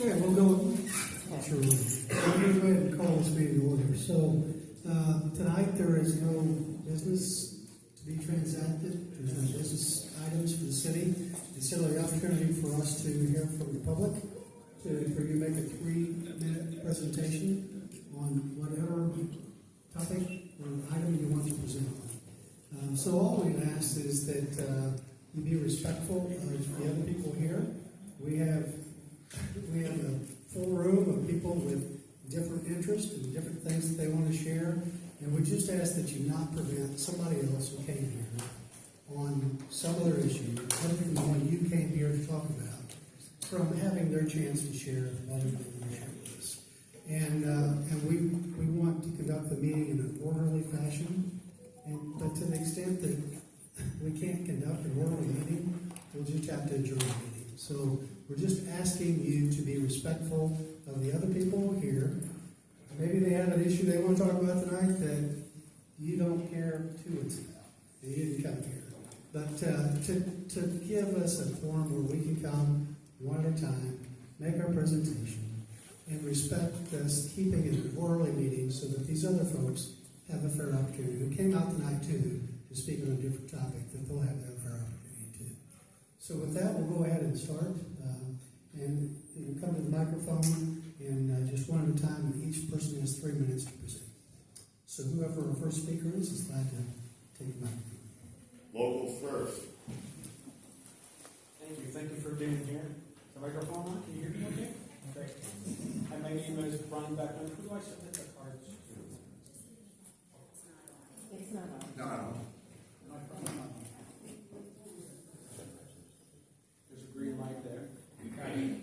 Okay, we'll go ahead and call this meeting to order. So, tonight there is no business to be transacted. There's no business items for the city. It's simply an opportunity for us to hear from the public, for you to make a 3-minute presentation on whatever topic or item you want to present on. So all we ask is that you be respectful of the other people here. We have a full room of people with different interests and different things that they want to share, and we just ask that you not prevent somebody else who came here on some other issue, other than the one you came here to talk about, from having their chance to share what they want to share with us. And we want to conduct the meeting in an orderly fashion, but to the extent that we can't conduct an orderly meeting, we'll just have to adjourn the meeting. So we're just asking you to be respectful of the other people here. Maybe they have an issue they want to talk about tonight that you don't care too much about. You didn't come here. But to give us a forum where we can come one at a time, make our presentation, and respect us keeping it an orderly meeting so that these other folks have a fair opportunity, who came out tonight too, to speak on a different topic, that they'll have that fair opportunity too. So with that, we'll go ahead and start. And you come to the microphone, and just one at a time, and each person has 3 minutes to present. So whoever our first speaker is glad to take the microphone. Locals first. Thank you. Thank you for being here. The microphone on? Can you hear me okay? Great. Hi, my name is Brian Beckman. Who do I submit the cards to? It's not on. No. There's a green light there. Can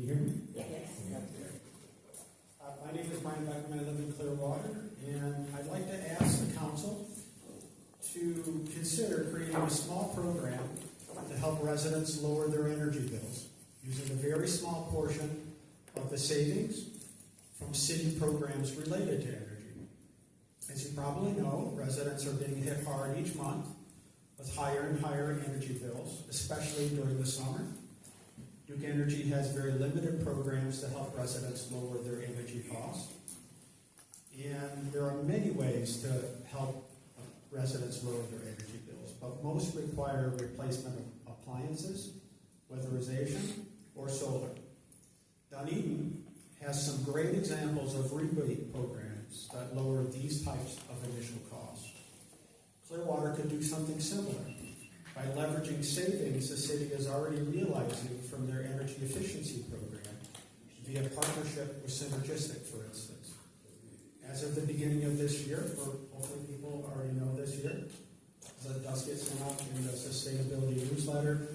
you hear me? Yes. My name is Brian Beckman. I live in Clearwater, and I'd like to ask the council to consider creating a small program to help residents lower their energy bills using a very small portion of the savings from city programs related to energy. As you probably know, residents are being hit hard each month with higher and higher energy bills, especially during the summer. Duke Energy has very limited programs to help residents lower their energy costs. And there are many ways to help residents lower their energy bills, but most require replacement of appliances, weatherization, or solar. Dunedin has some great examples of rebate programs that lower these types of initial costs. Clearwater could do something similar by leveraging savings the city is already realizing from their energy efficiency program via partnership with Synergistic, for instance. As of the beginning of this year, hopefully people already know this year, as the dust gets sent out in the sustainability newsletter,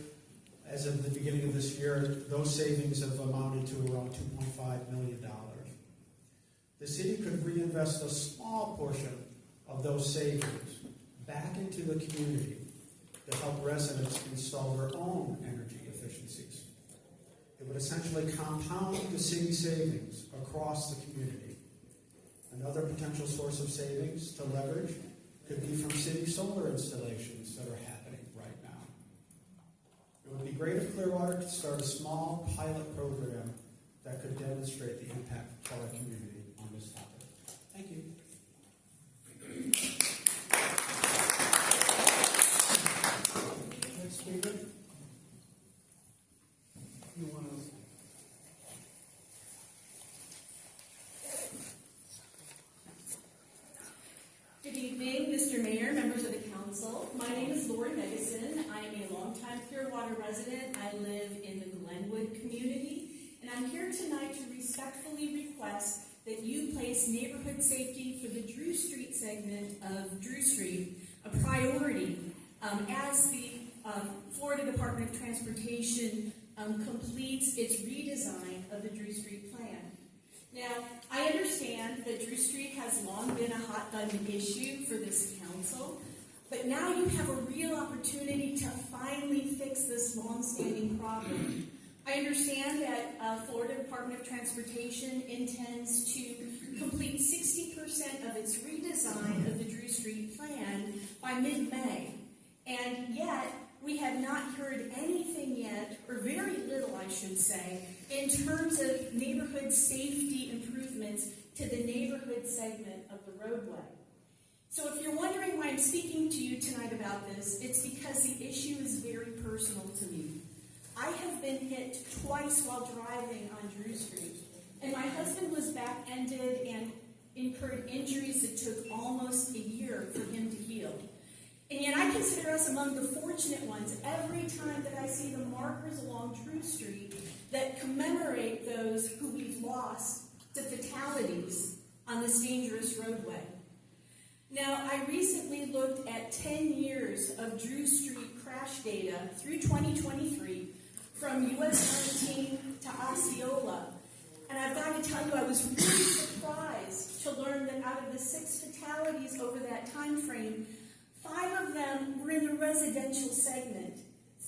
as of the beginning of this year, those savings have amounted to around $2.5 million. The city could reinvest a small portion of those savings back into the community to help residents install their own energy efficiencies. It would essentially compound the city savings across the community. Another potential source of savings to leverage could be from city solar installations that are happening right now. It would be great if Clearwater could start a small pilot program that could demonstrate the impact to our community on this topic. Thank you. Next speaker. You want to? Good evening, Mr. Mayor, members of the council. My name is Lori Medicine. I am a longtime Clearwater resident. I live in the Glenwood community, and I'm here tonight to respectfully request that you place neighborhood safety for the Drew Street segment of Drew Street a priority as the Florida Department of Transportation completes its redesign of the Drew Street plan. Now, I understand that Drew Street has long been a hot-button issue for this council, but now you have a real opportunity to finally fix this long-standing problem. I understand that Florida Department of Transportation intends to complete 60% of its redesign of the Drew Street plan by mid-May, and yet we have I should say, in terms of neighborhood safety improvements to the neighborhood segment of the roadway. So if you're wondering why I'm speaking to you tonight about this, it's because the issue is very personal to me. I have been hit twice while driving on Drew Street, and my husband was back-ended and incurred injuries that took almost a year for him to heal. And yet I consider us among the fortunate ones every time that I see the markers along Drew Street that commemorate those who we've lost to fatalities on this dangerous roadway. Now, I recently looked at 10 years of Drew Street crash data through 2023 from US 19 to Osceola. And I've got to tell you, I was really surprised to learn that out of the 6 fatalities over that time frame, 5 of them were in the residential segment.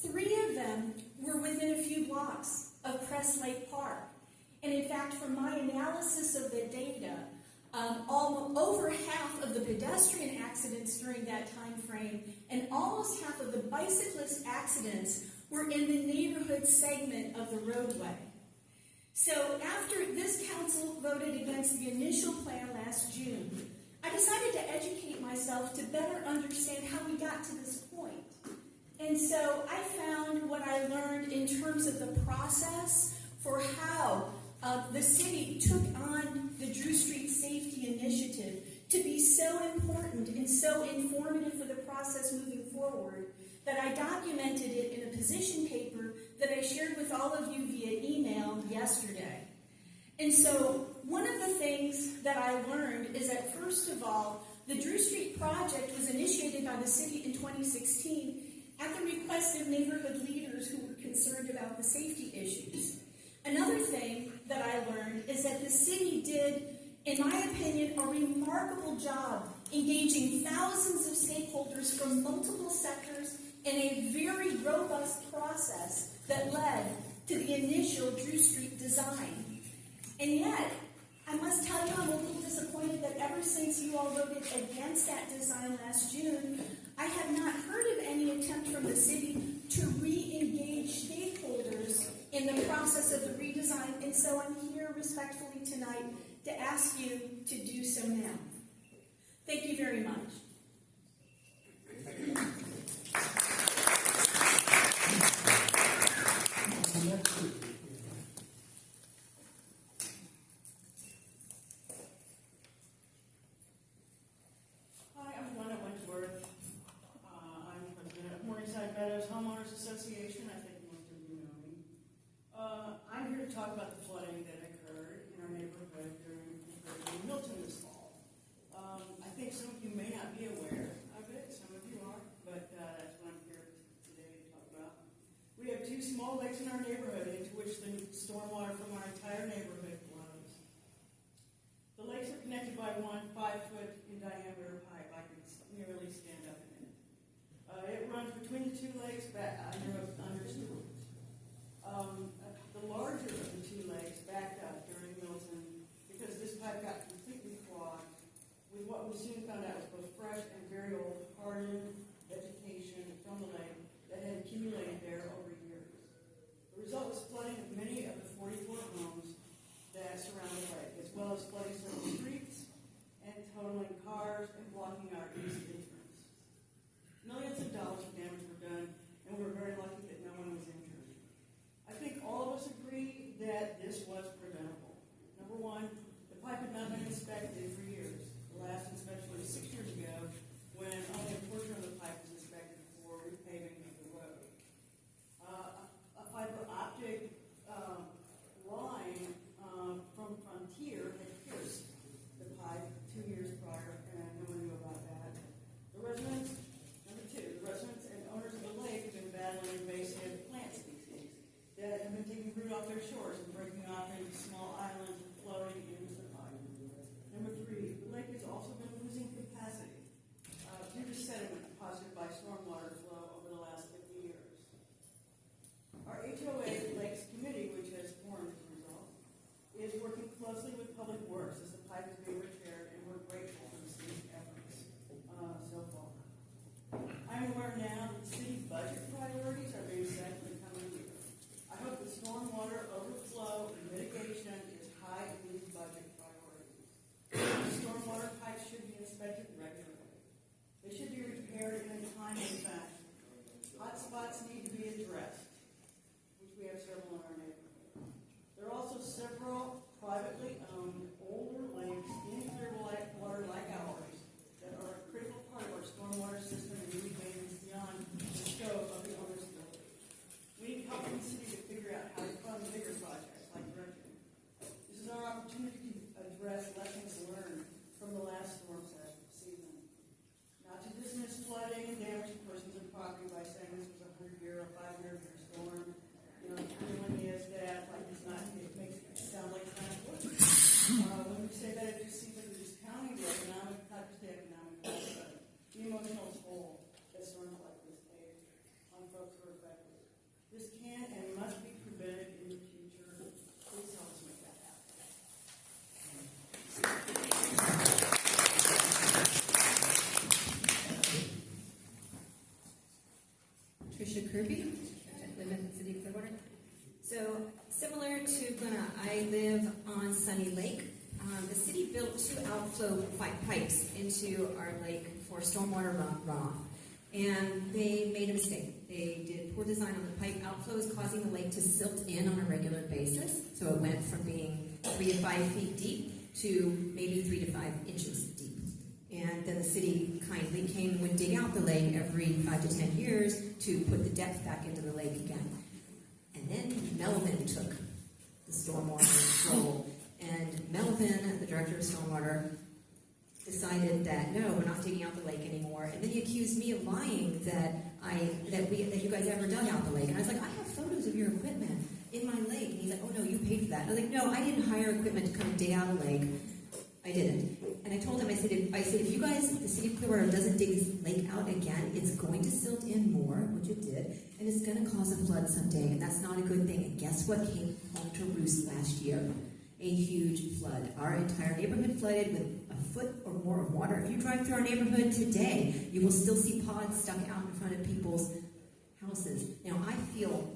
3 of them were within a few blocks of Crest Lake Park. And in fact, from my analysis of the data, over half of the pedestrian accidents during that time frame and almost half of the bicyclist accidents were in the neighborhood segment of the roadway. So after this council voted against the initial plan last June, I decided to educate myself to better understand how we got to this point. And so I found what I learned in terms of the process for how the city took on the Drew Street Safety Initiative to be so important and so informative for the process moving forward that I documented it in a position paper that I shared with all of you via email yesterday. And so one of the things that I learned is that, first of all, the Drew Street project was initiated by the city in 2016 at the request of neighborhood leaders who were concerned about the safety issues. Another thing that I learned is that the city did, in my opinion, a remarkable job engaging thousands of stakeholders from multiple sectors in a very robust process that led to the initial Drew Street design. And yet, I must tell you, I'm a little disappointed that ever since you all voted against that design last June, I have not heard of any attempt from the city to re-engage stakeholders in the process of the redesign, and so I'm here respectfully tonight to ask you to do so now. Thank you very much. I'm here to talk about the flooding that occurred in our neighborhood during Hurricane Milton this fall. I think some of you may not be aware of it, some of you are, but that's what I'm here today to talk about. We have 2 small lakes in our neighborhood into which the stormwater from our entire neighborhood flows. The lakes are connected by one 5-foot in diameter pipe. I could nearly stand up in it. It runs between the 2 lakes back under storms. The larger of the 2 lakes backed up during Milton because this pipe got completely clogged with what we soon found out was both fresh and very old hardened vegetation from the lake that had accumulated there over years. The result was flooding of many of the 44 homes that surround the lake, as well as flooding several streets and totaling cars and blocking our east entrance. Millions of dollars of damage were done, and we were very lucky that no one was injured. I think all of us agree that this was preventable. Number one, the pipe had not been inspected for years. The last inspection was 6 years ago when only a portion of the pipe was inspected for repaving of the road. A fiber optic line from Frontier had pierced the pipe 2 years prior, and no one knew about that. The residents, number 2, the residents and owners of the lake have been battling invasive plant species that have been taking root off their shores and breaking off into small islands and floating into the pipe. Number 3, the lake has also been losing capacity due to sediment deposited by stormwater flow over the last 50 years. Our HOA Lakes Committee, which has formed as a result, is working closely with Public Works as the pipe is being repaired, and we're grateful for the city's efforts so far. I'm aware now that city budget priorities are being set for the coming year. I hope the storm This can and must be prevented in the future. Please help us make that happen. Tricia Kirby, I live in the city of Clearwater. So, similar to Glenna, I live on Sunny Lake. The city built 2 outflow pipes into our lake for stormwater runoff. And they made a mistake. They did poor design on the pipe outflows, causing the lake to silt in on a regular basis. So it went from being 3 to 5 feet deep to maybe 3 to 5 inches deep. And then the city kindly came and would dig out the lake every 5 to 10 years to put the depth back into the lake again. And then Melvin took the stormwater role. And Melvin, the director of stormwater, decided that no, we're not digging out the lake anymore. And then he accused me of lying that you guys ever dug out the lake. And I was like, I have photos of your equipment in my lake. And he's like, oh no, you paid for that. And I was like, no, I didn't hire equipment to come and dig out a lake. I didn't. And I told him, I said, if you guys, the city of Clearwater doesn't dig this lake out again, it's going to silt in more, which it did, and it's going to cause a flood someday, and that's not a good thing. And guess what came home to roost last year? A huge flood. Our entire neighborhood flooded with a foot or more of water. If you drive through our neighborhood today, you will still see pods stuck out in front of people's houses. Now, I feel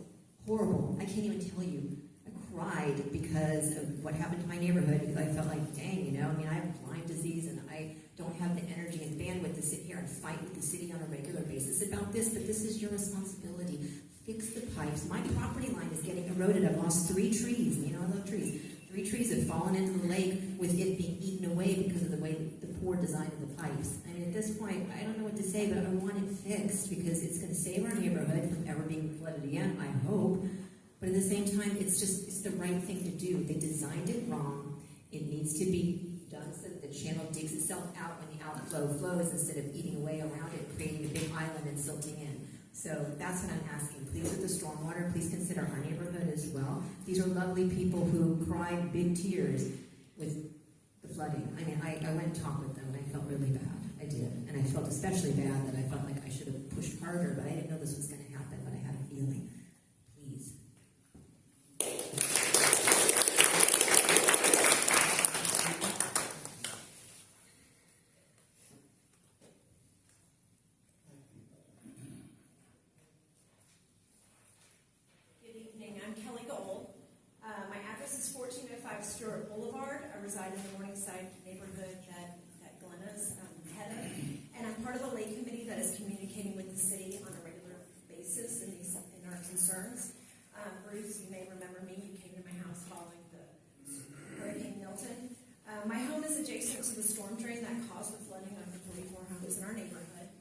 horrible. I can't even tell you. I cried because of what happened to my neighborhood, because I felt like, dang, I have Lyme disease and I don't have the energy and bandwidth to sit here and fight with the city on a regular basis about this, but this is your responsibility. Fix the pipes. My property line is getting eroded. I've lost 3 trees. I love trees. 3 trees have fallen into the lake with it being eaten away because of the poor design of the pipes. I mean, at this point, I don't know what to say, but I want it fixed because it's going to save our neighborhood from ever being flooded again, I hope. But at the same time, it's the right thing to do. They designed it wrong. It needs to be done so that the channel digs itself out when the outflow flows instead of eating away around it, creating a big island and silting in. So that's what I'm asking. Please, with the stormwater, please consider our neighborhood as well. These are lovely people who cried big tears with the flooding. I mean, I went and talked with them, and I felt really bad. I did. And I felt especially bad that I felt like I should have pushed harder, but I didn't know this was going to happen, but I had a feeling. Please. Stewart Boulevard. I reside in the Morningside neighborhood that Glenna's head of, and I'm part of the lake committee that is communicating with the city on a regular basis in our concerns. Bruce, you may remember me. You came to my house following the Hurricane Milton. My home is adjacent to the storm drain that caused the flooding of the 44 homes in our neighborhood.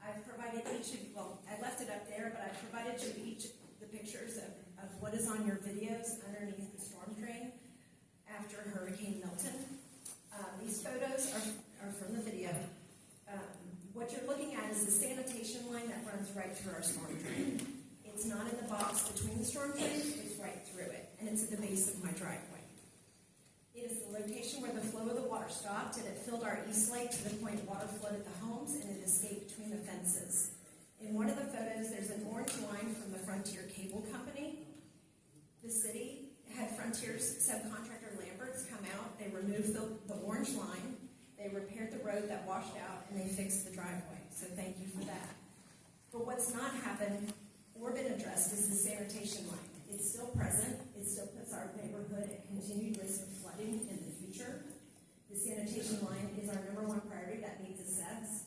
I've provided I left it up there, but I've provided you each the pictures of what is on your videos underneath the storm drain after Hurricane Milton. These photos are from the video. What you're looking at is the sanitation line that runs right through our storm drain. It's not in the box between the storm drains, it's right through it, and it's at the base of my driveway. It is the location where the flow of the water stopped, and it filled our east lake to the point water flooded the homes, and it escaped between the fences. In one of the photos, there's an orange line from the Frontier Cable Company. The city had Frontier's subcontractor Lamberts come out. They removed the orange line. They repaired the road that washed out, and they fixed the driveway. So thank you for that. But what's not happened or been addressed is the sanitation line. It's still present. It still puts our neighborhood at continued risk of flooding in the future. The sanitation line is our #1 priority that needs addressed.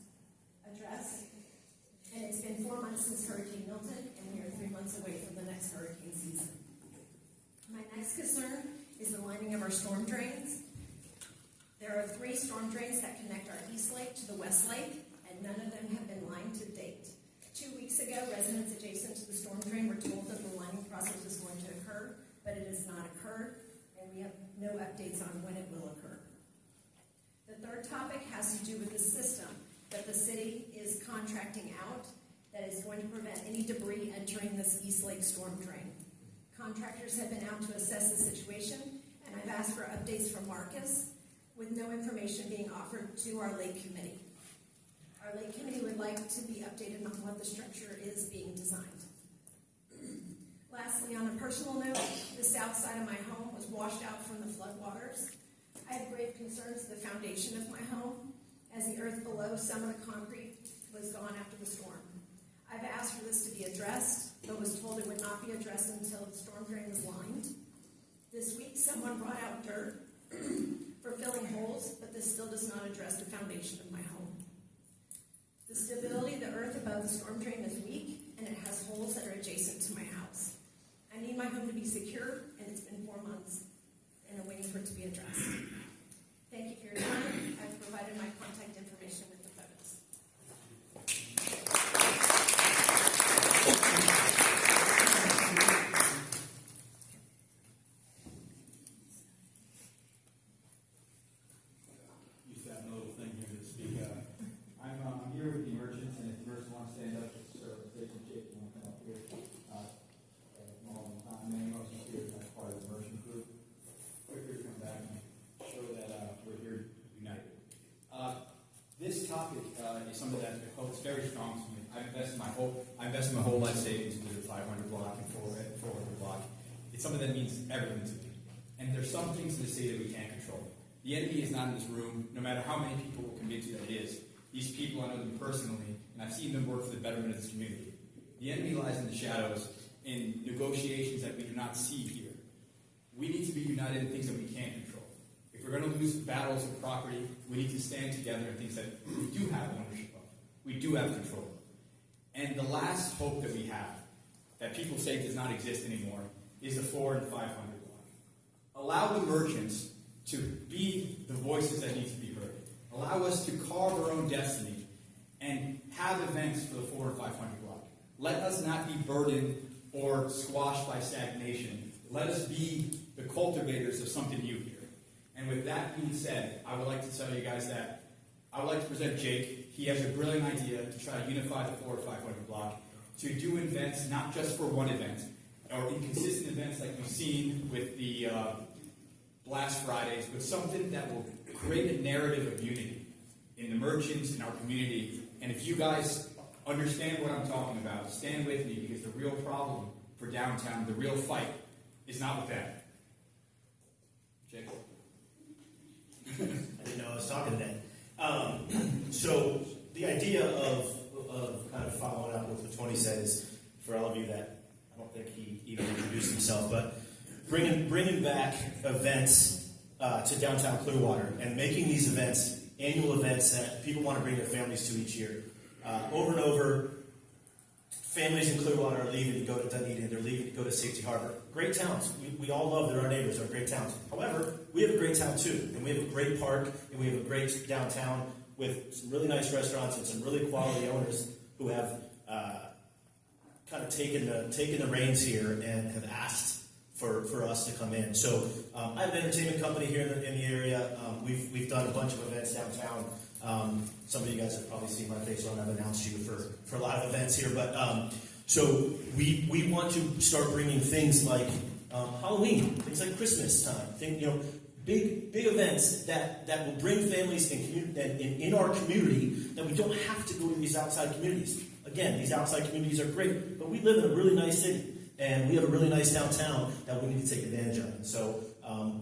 And it's been 4 months since Hurricane Milton, and we are 3 months away from the next hurricane season. My next concern is the lining of our storm drains. There are 3 storm drains that connect our east lake to the west lake, and none of them have been lined to date. 2 weeks ago, residents adjacent to the storm drain were told that the lining process was going to occur, but it has not occurred, and we have no updates on when it will occur. The third topic has to do with the system that the city is contracting out that is going to prevent any debris entering this East Lake storm drain. Contractors have been out to assess the situation, and I've asked for updates from Marcus with no information being offered to our lake committee. Our lake committee would like to be updated on what the structure is being designed. Lastly, on a personal note, the south side of my home was washed out from the floodwaters. I have grave concerns to the foundation of my home, as the earth below some of the concrete was gone after the storm. I've asked for this to be addressed, but was told it would not be addressed until the storm drain was lined. This week, someone brought out dirt for filling holes, but this still does not address the foundation of my home. The stability of the earth above the storm drain is weak, and it has holes that are adjacent to my house. I need my home to be secure, and it's been 4 months, and I'm waiting for it to be addressed. Thank you for your time. I've provided my contact information with the photos. Use that little thing here to speak. I'm here with the merchants, and if the merchants want to stand up, sir, Jake, you want to come up here? My name is here as part of the merchant group. Quicker to come back and show that we're here united. This topic is something that is very strong to me. I invested my whole life savings into the 500 block and 400 block. It's something that means everything to me. And there's some things in the city that we can't control. The enemy is not in this room, no matter how many people will convince you that it is. These people, I know them personally, and I've seen them work for the betterment of this community. The enemy lies in the shadows, in negotiations that we do not see here. We need to be united in things that we can't control. If we're going to lose battles of property, we need to stand together in things that we do have ownership of. We do have control of. And the last hope that we have, that people say does not exist anymore, is the 400 and 500 block. Allow the merchants to be the voices that need to be heard. Allow us to carve our own destiny and have events for the 400 and 500 block. Let us not be burdened or squashed by stagnation. Let us be the cultivators of something new here. And with that being said, I would like to tell you guys that I would like to present Jake. He has a brilliant idea to try to unify the 400 or 500 block, to do events not just for one event, or inconsistent events like we've seen with the Blast Fridays, but something that will create a narrative of unity in the merchants, in our community. And if you guys understand what I'm talking about, stand with me, because the real problem for downtown, the real fight, is not with that. Jake? I didn't know I was talking today. So the idea of kind of following up with what Tony said is, for all of you that, I don't think he even introduced himself, but bringing back events to downtown Clearwater and making these events annual events that people want to bring their families to each year. Over and over, families in Clearwater are leaving to go to Dunedin, they're leaving to go to Safety Harbor. Great towns. We all love that our neighbors are great towns. However, we have a great town too, and we have a great park, and we have a great downtown with some really nice restaurants and some really quality owners who have kind of taken the reins here and have asked for us to come in. So I have an entertainment company here in the area. We've done a bunch of events downtown. Some of you guys have probably seen my face on. I've announced you for a lot of events here. But so we want to start bringing things like Halloween, things like Christmas time, big events that will bring families in our community, that we don't have to go to these outside communities. Again, these outside communities are great, but we live in a really nice city. And we have a really nice downtown that we need to take advantage of. And so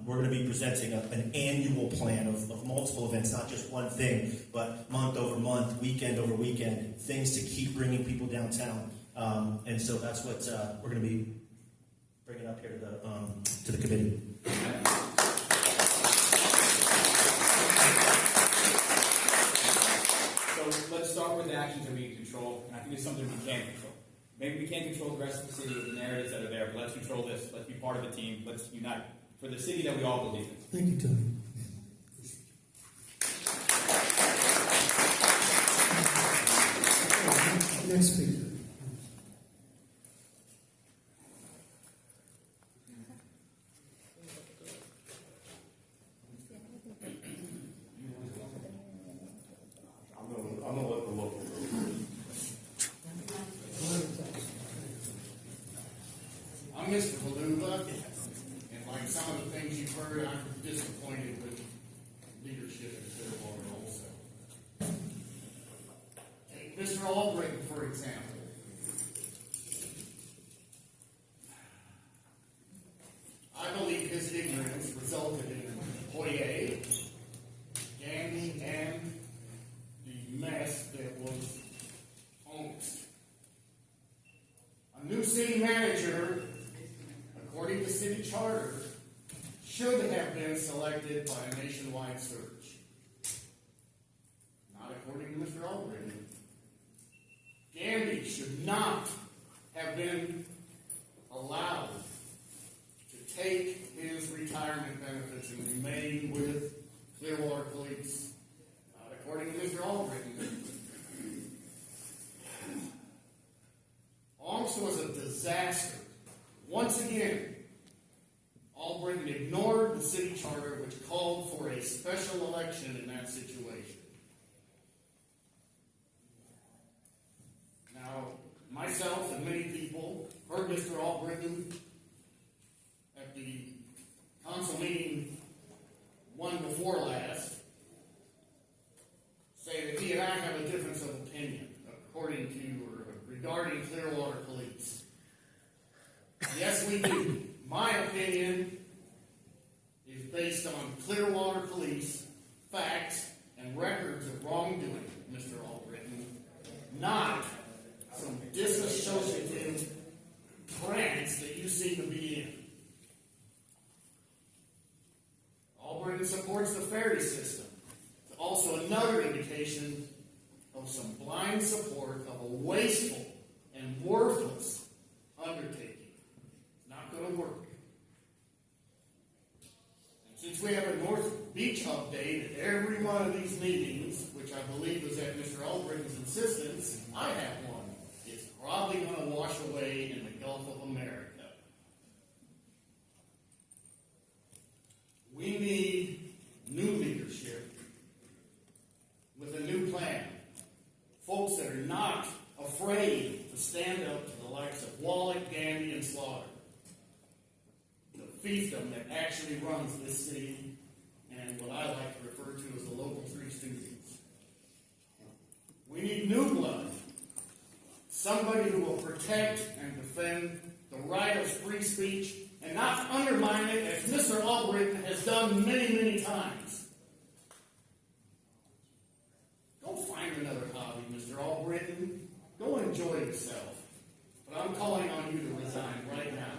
we're going to be presenting an annual plan of multiple events, not just one thing, but month over month, weekend over weekend, things to keep bringing people downtown. And so that's what we're going to be bringing up here to the committee. So let's start with the actions that we can control, and I think it's something we can control. Maybe we can't control the rest of the city with the narratives that are there, but let's control this. Let's be part of the team. Let's unite for the city that we all believe in. Thank you, Tony. Next speaker. I'm gonna let the local I'm Mr. Maluba, and like some of the things you've heard, I'm disappointed with leadership in Clearwater also. Take Mr. Albrecht, for example. resulted in Hoye, Gandy, and the mess that was almost. A new city manager, according to city charter, should have been selected by a nationwide search. Not according to Mr. Albritton. Gandy should not have been allowed to take his retirement benefits and remain with Clearwater Police. Not according to Mr. Albritton. Alms was a disaster. Once again, Albritton ignored the city charter, which called for a special election in that situation. Now, myself and many people heard Mr. Albritton at the council meeting one before last say that he and I have a difference of opinion according to or regarding Clearwater Police. Yes, we do. My opinion is based on Clearwater Police facts and records of wrongdoing, Mr. Albritton, not some disassociative trance that you seem to be in. Albritton supports the ferry system. It's also another indication of some blind support of a wasteful and worthless undertaking. It's not going to work. And since we have a North Beach update at every one of these meetings, which I believe was at Mr. Albritton's insistence, I have one. It's probably going to wash away in the Gulf of America. We need new leadership with a new plan. Folks that are not afraid to stand up to the likes of Wallach, Gandy, and Slaughter. The fiefdom that actually runs this city and what I like to refer to as the local Three Stooges. We need new blood. Somebody who will protect and defend the right of free speech and not undermine it as Mr. Albritton has done many, many times. Go find another hobby, Mr. Albritton. Go enjoy yourself. But I'm calling on you to resign right now.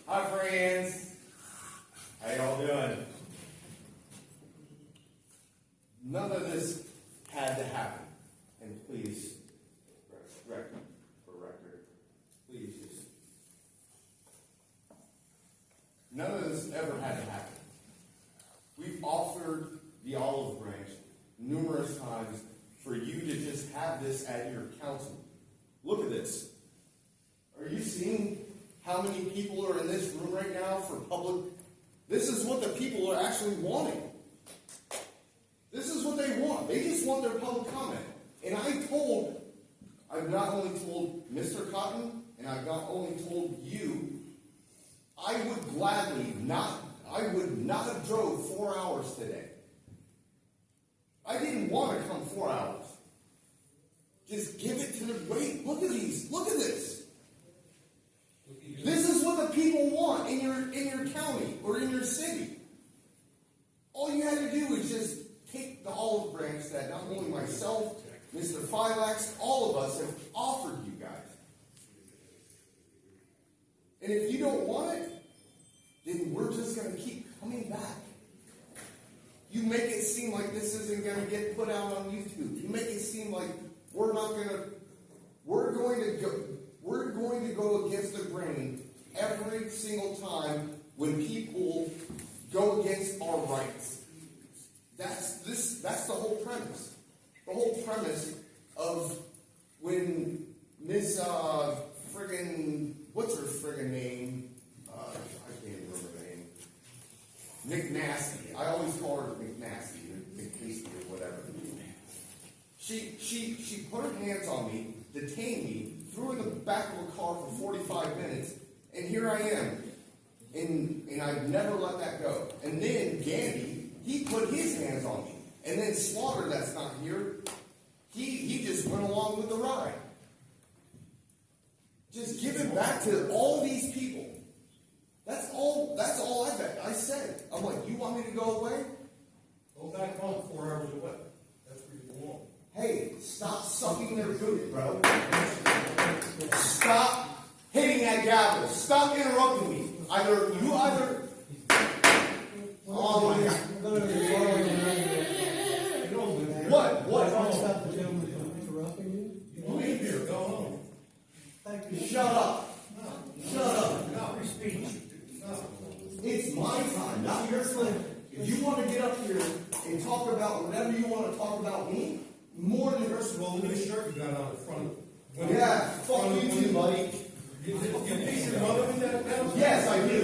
Hi, friends. How y'all doing? None of this had to happen. And please, for record, please just. None of this ever had to happen. We've offered the olive branch numerous times for you to just have this at your council. Look at this. Are you seeing how many people are in this room right now for public? This is what the people are actually wanting. This is what they want. They just want their public comment. And I've not only told Mr. Cotton, and I've not only told you, I would not have drove 4 hours today. I didn't want to come 4 hours. Just give it to the, wait, look at these, look at this. This is what the people want in your county or in your city. All you had to do is just take the olive branch that not only myself, Mr. Phylax, all of us have offered you guys. And if you don't want it, then we're just going to keep coming back. You make it seem like this isn't going to get put out on YouTube. You make it seem like we're going to go against the grain every single time when people go against our rights. That's the whole premise. The whole premise of when Miss what's her friggin' name? I can't remember her name. McNasty. I always call her McNasty, McNasty or whatever. She put her hands on me, detained me, threw in the back of a car for 45 minutes, and here I am. And I've never let that go. And then Gandy he put his hands on me. And then Slaughter, that's not here, he just went along with the ride. Just give it back to all these people. That's all I said. I'm like, you want me to go away? Go back home 4 hours away. That's where you belong. Hey, stop sucking their food, bro. Stop hitting that gavel. Stop interrupting me. Oh my God. What? What? Stop the gentleman from interrupting you? You leave here, go home. Thank you. Shut up. Shut up. No, free speech. No. It's my time, not your time. If you want to get up here and talk about whatever you want to talk about me, more than First of all, look at the shirt you got on the front. yeah, fuck you too, buddy. You piece your mother with that now? Yes, I do.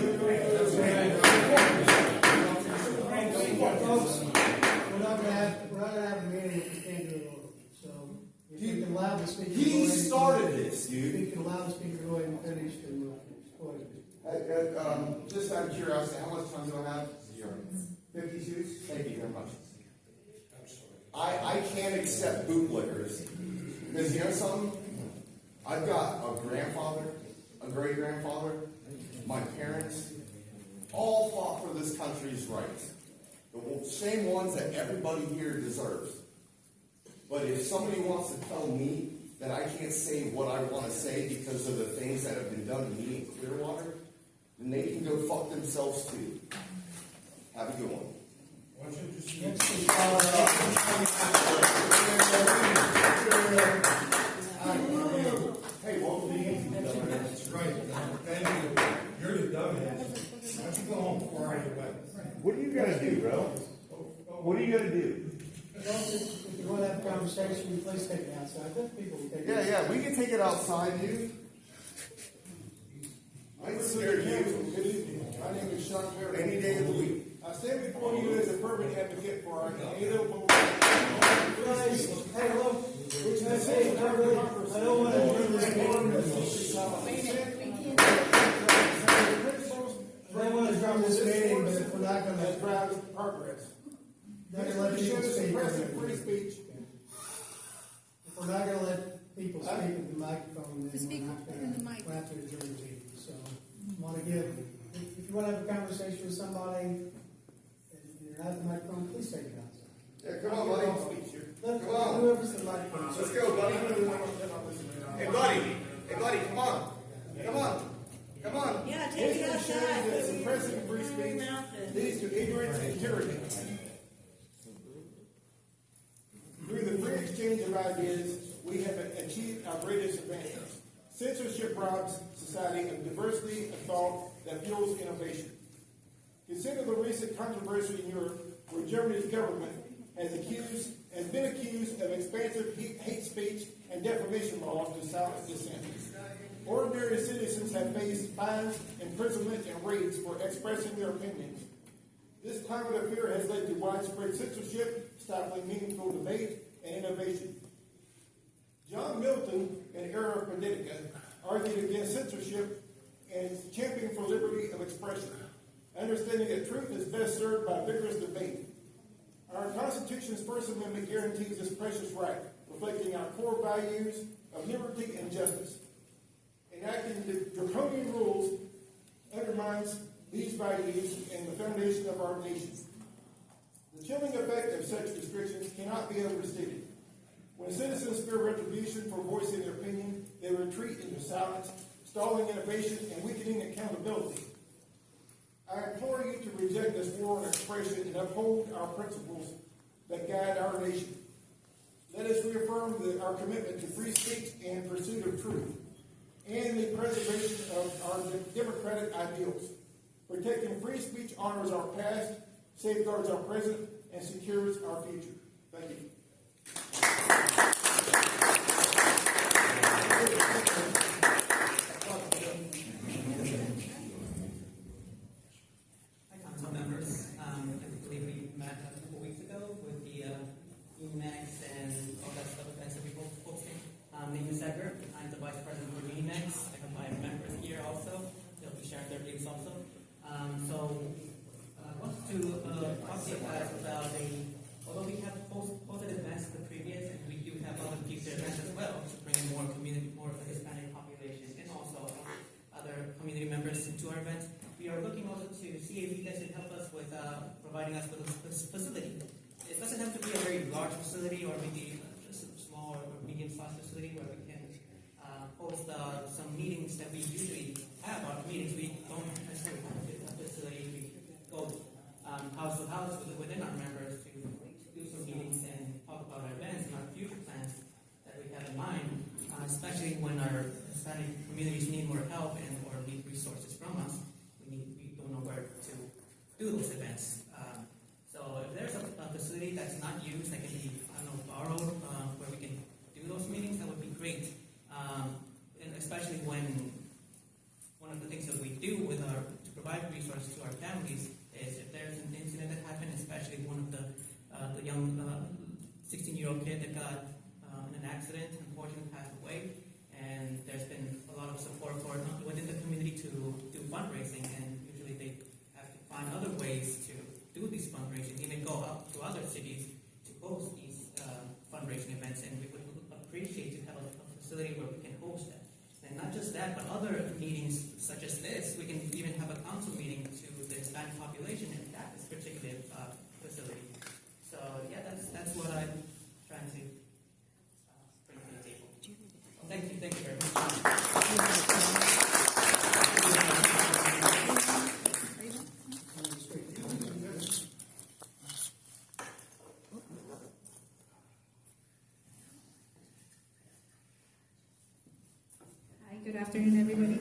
Folks, we're not gonna have a meeting if we can't do it over. So, if you can allow the speaker. He started this, If dude. you can allow the speaker to go ahead and finish, then we'll finish. Go ahead. Just out of curiosity, how much time do I have? 50 shoots? Thank you very much. I can't accept bootlickers. Because you know something? I've got a grandfather, a great-grandfather, my parents, all fought for this country's rights. The same ones that everybody here deserves. But if somebody wants to tell me that I can't say what I want to say because of the things that have been done to me in Clearwater, then they can go fuck themselves too. Have a good one. Why don't you just... Next is, Hey, what will be That's right. Thank you. You're the dumbass. Why don't you go home 4 hours away? What are you gonna do, bro? What are you gonna do? if you want to have a conversation, please take it outside. Let people take it. Yeah, we can take it outside, dude. I can sit here Good evening. My name is Sean Perry. any day of the week. I stand before you as a permanent advocate for our native. Guys, hey, hello. Which I say, I don't want to do this meeting. I don't want to drum this meeting, but if we're not going to drives progress. let people speak. Suppressing free speech. If we're not going to let people speak at the microphone, then we'll have to adjourn the meeting. So, if you want to have a conversation with somebody, and you're not at the microphone, please take it outside. Yeah, come on, buddy. Let Come on. whoever's the microphone. Let's go, buddy. Hey, buddy, come on. Come on. Come on. Yeah, take it outside. That suppressing free speech leads to ignorance and tyranny. Through the free exchange of ideas, we have achieved our greatest advantage. Censorship robs society of diversity of thought that fuels innovation. Consider the recent controversy in Europe where Germany's government has been accused of expansive hate speech and defamation laws to silence dissent. Ordinary citizens have faced fines, imprisonment, and raids for expressing their opinions. This climate of fear has led to widespread censorship, stifling meaningful debate and innovation. John Milton, in Era Politica, argued against censorship and championed for liberty of expression, understanding that truth is best served by vigorous debate. Our Constitution's First Amendment guarantees this precious right, reflecting our core values of liberty and justice. Enacting the draconian rules undermines these values and the foundation of our nation. The chilling effect of such restrictions cannot be overstated. When citizens fear retribution for voicing their opinion, they retreat into silence, stalling innovation and weakening accountability. I implore you to reject this war on expression and uphold our principles that guide our nation. Let us reaffirm our commitment to free speech and pursuit of truth, and the preservation of our democratic ideals. Protecting free speech honors our past, safeguards our present, and secures our future. Thank you. Hi, council members. I believe we met a couple weeks ago with the EMAX and all that stuff that we both posting. My name is Edgar. I'm the vice president for EMAX. I have my members here also. They'll be sharing their links also. I wanted to talk see it as about although we have hosted events in the previous, and we do have other future events as well to bring more community, more of the Hispanic population, and also other community members into our events. We are looking also to see if you guys can help us with providing us with a facility. It doesn't have to be a very large facility, or maybe just a small or medium-sized facility where we can host some meetings that we usually have. Our meetings, we don't necessarily have a facility. We go house to house within our members to do some meetings and talk about our events and our future plans that we have in mind, especially when our Hispanic communities need more help and or need resources from us. We don't know where to do those events. So if there's a facility that's not used, that can be, borrowed, where we can do those meetings, that would be great. And especially when one of the things that we do to provide resources to our families is if there's an incident that happened, especially one of the young 16-year-old kid that got in an accident, unfortunately passed away, and there's been a lot of support for it within the community to do fundraising, and usually they have to find other ways to do these fundraising, even go out to other cities to host these fundraising events, and we would appreciate to have a facility where we can host that. And not just that, but other meetings such as this, we can even have a council meeting to the Hispanic population in that particular facility. So yeah, that's what I'm trying to bring to the table. Thank you very much. Hi, good afternoon, everybody.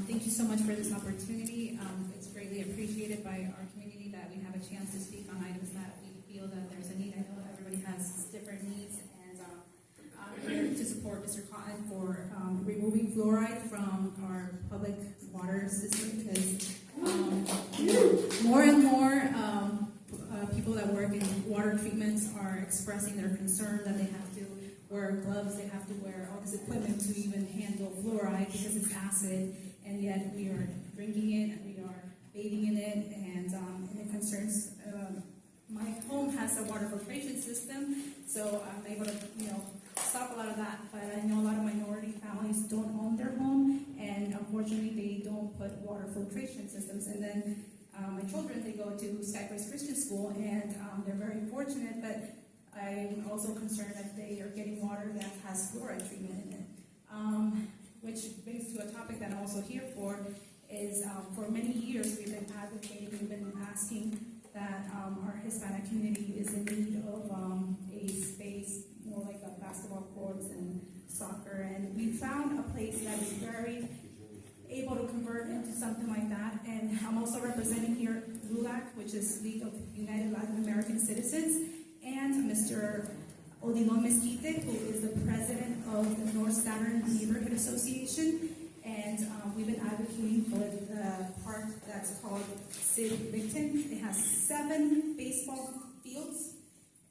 Thank you so much for this opportunity. It's greatly appreciated by our community that we have a chance to speak on items that we feel that there's a need. I know everybody has different needs, and I'm here to support Mr. Cotton for removing fluoride from our public water system, because more and more people that work in water treatments are expressing their concern that they have to wear gloves, they have to wear all this equipment to even handle fluoride because it's acid, and yet we are drinking it and we are bathing in it, and it concerns. My home has a water filtration system, so I'm able to, stop a lot of that. But I know a lot of minority families don't own their home, and unfortunately, they don't put water filtration systems. And then my children, they go to Skygrace Christian School, and they're very fortunate, but I'm also concerned that they are getting water that has fluoride treatment in it. Which brings to a topic that I'm also here for, is for many years we've been advocating, we've been asking that our Hispanic community is in need of a space, like a basketball courts and soccer, and we found a place that is very able to convert into something like that. And I'm also representing here LULAC, which is League of United Latin American Citizens, and Mr. Odilon Mesquite, who is the president of the North Saturn Neighborhood Association. And we've been advocating for the park that's called Sid Victon. It has 7 baseball fields,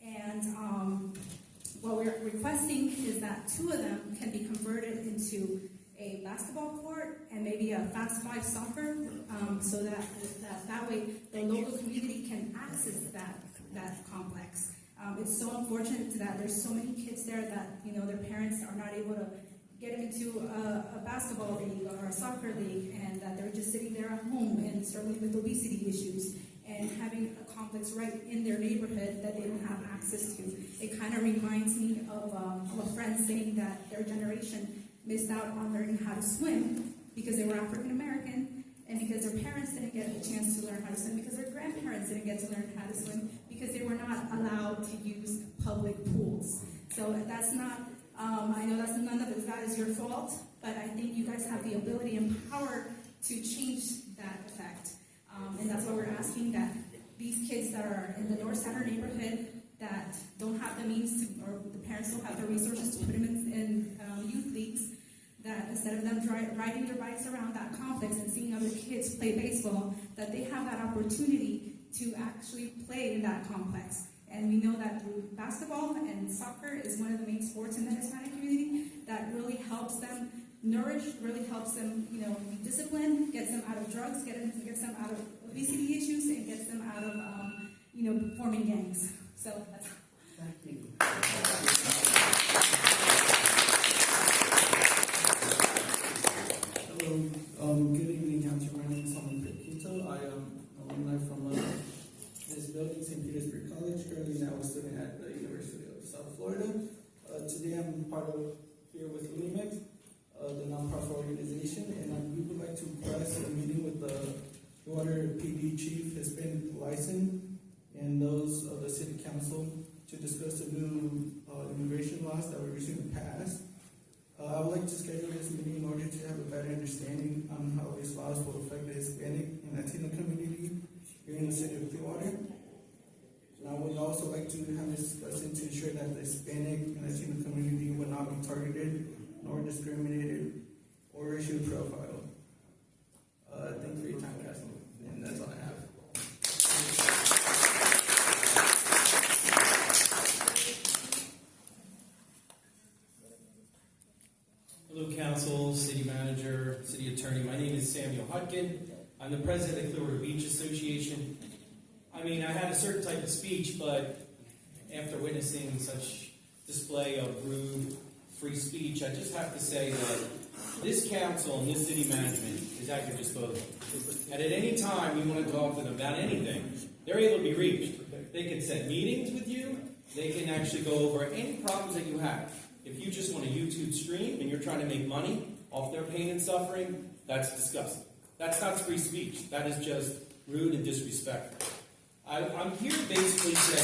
and what we're requesting is that 2 of them can be converted into a basketball court and maybe a Fast 5 soccer, so that way the local community can access that complex. It's so unfortunate that there's so many kids there that their parents are not able to get them into a basketball league or a soccer league, and that they're just sitting there at home and struggling with obesity issues and having a complex right in their neighborhood that they don't have access to. It kind of reminds me of a friend saying that their generation missed out on learning how to swim because they were African American, and because their parents didn't get a chance to learn how to swim, because their grandparents didn't get to learn how to swim, because they were not allowed to use public pools. So that's not, I know that's none of that is your fault, but I think you guys have the ability and power to change that effect. And that's why we're asking that these kids that are in the North Saturn neighborhood that don't have the means to, or the parents don't have the resources to put them in youth leagues, that instead of them riding their bikes around that complex and seeing other kids play baseball, that they have that opportunity to actually play in that complex. And we know that through basketball and soccer is one of the main sports in the Hispanic community that really helps them nourish, really helps them, be disciplined, gets them out of drugs, gets them out of obesity issues, and gets them out of, forming gangs. So that's. Thank you. Hello, good evening, Council. My name is Salman Pequito. I am alumni from this building, St. Petersburg College, currently now a student at the University of South Florida. Today I'm part of here with UNIMEX, the nonprofit organization, and we would like to request a meeting with the Clearwater PD chief, Hispanic license, and those of the city council to discuss the new immigration laws that were recently passed. I would like to schedule this meeting in order to have a better understanding on how these laws will affect the Hispanic and Latino community here in the city of Clearwater. And I would also like to have this discussion to ensure that the Hispanic and Latino community will not be targeted nor discriminated or racially profiled. Thank you for your time, Council, and that's all I have. Hello, Council, City Manager, City Attorney. My name is Samuel Hutkin. I'm the President of the Clearwater Beach Association. I mean, I had a certain type of speech, but after witnessing such display of rude, free speech, I just have to say that this council and this city management is at your disposal. And at any time we want to talk to them about anything, they're able to be reached. They can set meetings with you. They can actually go over any problems that you have. If you just want a YouTube stream and you're trying to make money off their pain and suffering, that's disgusting. That's not free speech. That is just rude and disrespectful. I'm here to basically say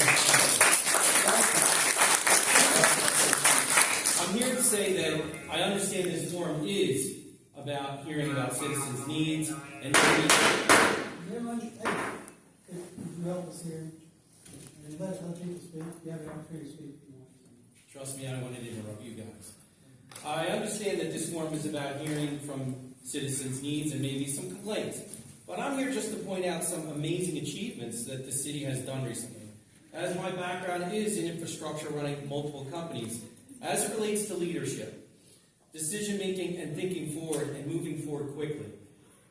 that I understand this forum is about hearing about citizens' needs and maybe. You help us here. And let people speak. You have the opportunity to speak if you want. Trust me, I don't want to interrupt you guys. I understand that this forum is about hearing from citizens' needs and maybe some complaints. But I'm here just to point out some amazing achievements that the city has done recently. As my background is in infrastructure, running multiple companies, as it relates to leadership, decision-making and thinking forward and moving forward quickly.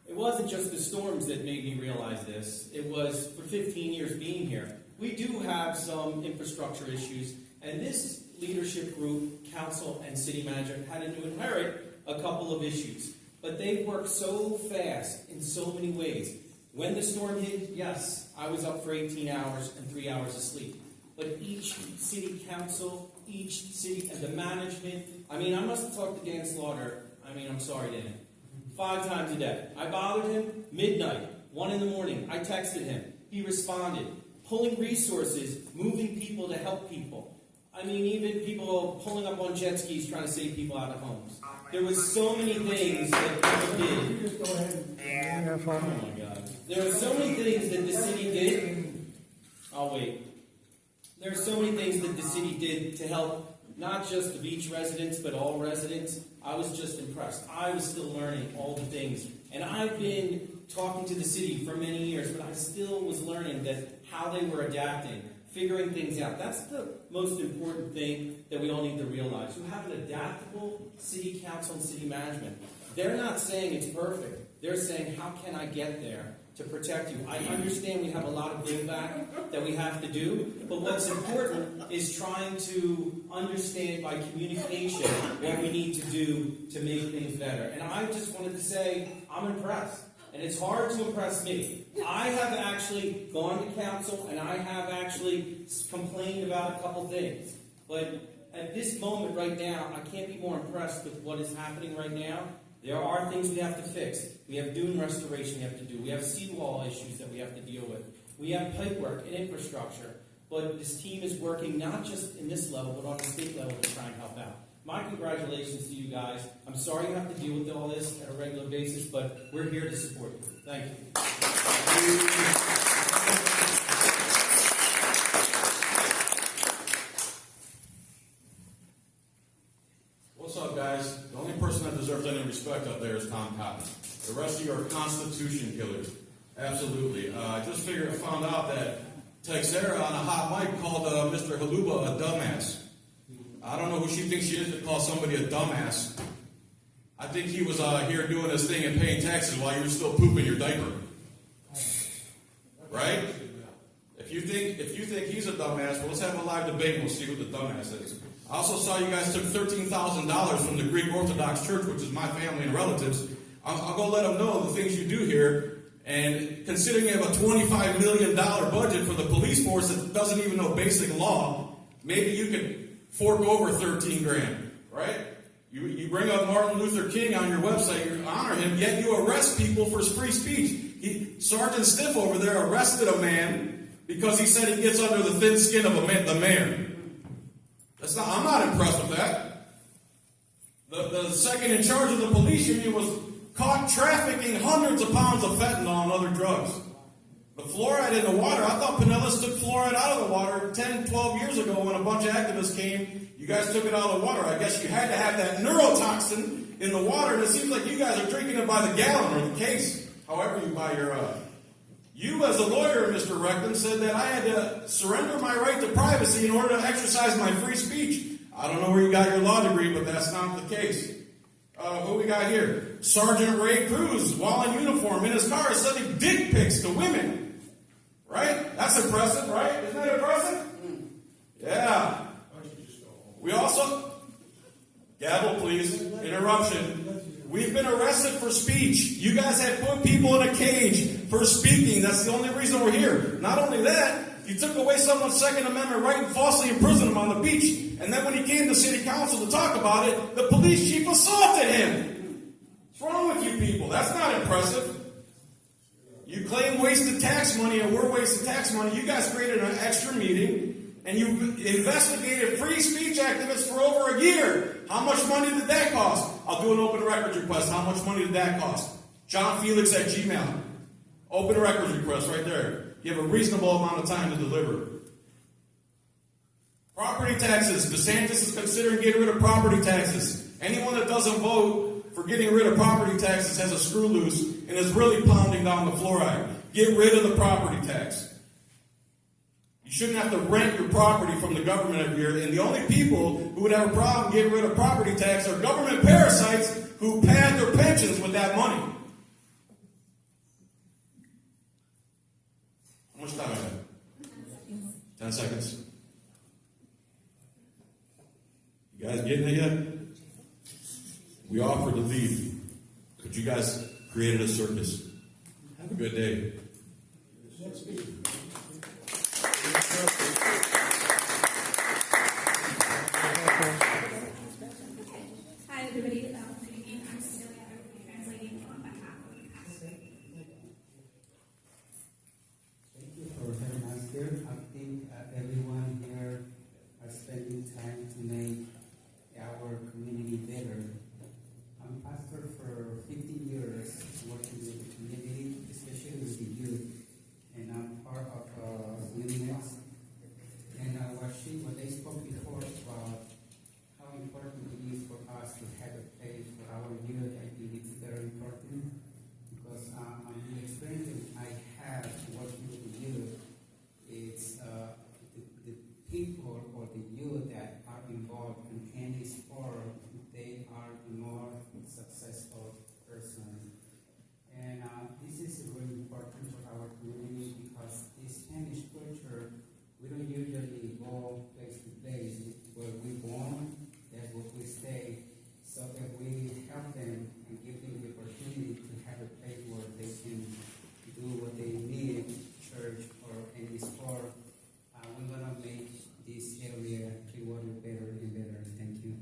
It wasn't just the storms that made me realize this. It was for 15 years being here. We do have some infrastructure issues, and this leadership group, council, and city manager had to inherit a couple of issues. But they worked so fast in so many ways. When the storm hit, yes, I was up for 18 hours and 3 hours of sleep. But each city council, each city, and the management, I must have talked to Dan Slaughter, I'm sorry, Dan, 5 times a day. I bothered him, midnight, 1 in the morning. I texted him. He responded. Pulling resources, moving people to help people. Even people pulling up on jet skis trying to save people out of homes. There was so many things that people did. Oh my God. There are so many things that the city did. I'll wait. There are so many things that the city did to help not just the beach residents, but all residents. I was just impressed. I was still learning all the things. And I've been talking to the city for many years, but I still was learning that how they were adapting, figuring things out. That's the most important thing that we all need to realize. You have an adaptable city council and city management. They're not saying it's perfect. They're saying, how can I get there to protect you? I understand we have a lot of build-back that we have to do, but what's important is trying to understand by communication what we need to do to make things better. And I just wanted to say, I'm impressed. And it's hard to impress me. I have actually gone to council and I have actually complained about a couple things. But at this moment right now, I can't be more impressed with what is happening right now. There are things we have to fix. We have dune restoration we have to do. We have seawall issues that we have to deal with. We have pipe work and infrastructure. But this team is working not just in this level, but on the state level to try and help out. My congratulations to you guys. I'm sorry you have to deal with all this at a regular basis, but we're here to support you. Thank you. What's up, guys? The only person that deserves any respect up there is Tom Cotton. The rest of you are Constitution killers. Absolutely. I just found out that Texera on a hot mic called Mr. Haluba a dumbass. I don't know who she thinks she is to call somebody a dumbass. I think he was here doing his thing and paying taxes while you were still pooping your diaper. Right? If If you think he's a dumbass, well, let's have a live debate and we'll see who the dumbass is. I also saw you guys took $13,000 from the Greek Orthodox Church, which is my family and relatives. I'll go let them know the things you do here. And considering you have a $25 million budget for the police force that doesn't even know basic law, maybe you could fork over 13 grand, right? You bring up Martin Luther King on your website, you honor him, yet you arrest people for free speech. Sergeant Stiff over there arrested a man because he said he gets under the thin skin of the mayor. I'm not impressed with that. The second in charge of the police union was caught trafficking hundreds of pounds of fentanyl and other drugs. The fluoride in the water, I thought Pinellas took fluoride out of the water 10, 12 years ago when a bunch of activists came. You guys took it out of the water. I guess you had to have that neurotoxin in the water, and it seems like you guys are drinking it by the gallon or the case, however you buy your... You, as a lawyer, Mr. Recklin, said that I had to surrender my right to privacy in order to exercise my free speech. I don't know where you got your law degree, but that's not the case. Who we got here? Sergeant Ray Cruz, while in uniform, in his car, is sending dick pics to women. Right? That's impressive, right? Isn't that impressive? Yeah. We also... Gavel, please. Interruption. We've been arrested for speech. You guys have put people in a cage for speaking. That's the only reason we're here. Not only that, you took away someone's Second Amendment right and falsely imprisoned him on the beach. And then when he came to city council to talk about it, the police chief assaulted him. What's wrong with you people? That's not impressive. You claim wasted tax money and we're wasting tax money. You guys created an extra meeting and you investigated free speech activists for over a year. How much money did that cost? I'll do an open records request. How much money did that cost? John Felix at Gmail. Open records request right there. You have a reasonable amount of time to deliver. Property taxes. DeSantis is considering getting rid of property taxes. Anyone that doesn't vote for getting rid of property taxes has a screw loose and is really pounding down the fluoride. Get rid of the property tax. You shouldn't have to rent your property from the government every year. And the only people who would have a problem getting rid of property tax are government parasites who pad their pensions with that money. How much time I have? 10 seconds. You guys getting it yet? We offered to leave, but you guys created a circus. Have a good day. Hi, everybody. Good evening. I'm Cecilia. I will be translating on behalf of the pastor. Thank you for having us here. I think everyone here are spending time to make our community better. I'm pastor for 50 years, working with the community, especially with the youth, and I'm part of Unionist. And what they spoke before about how important it is for us to have a place for our youth, I think it's very important because on the experience I have working with the youth, it's the people or the youth that are involved in any sport, they are the more successful person. And this is really important for our community because the Spanish culture, we don't usually go place to place. Where we born, that's where we stay. So if we help them and give them the opportunity to have a place where they can do what they need, church or any sport, we're going to make this area, Clearwater, better and better. Thank you.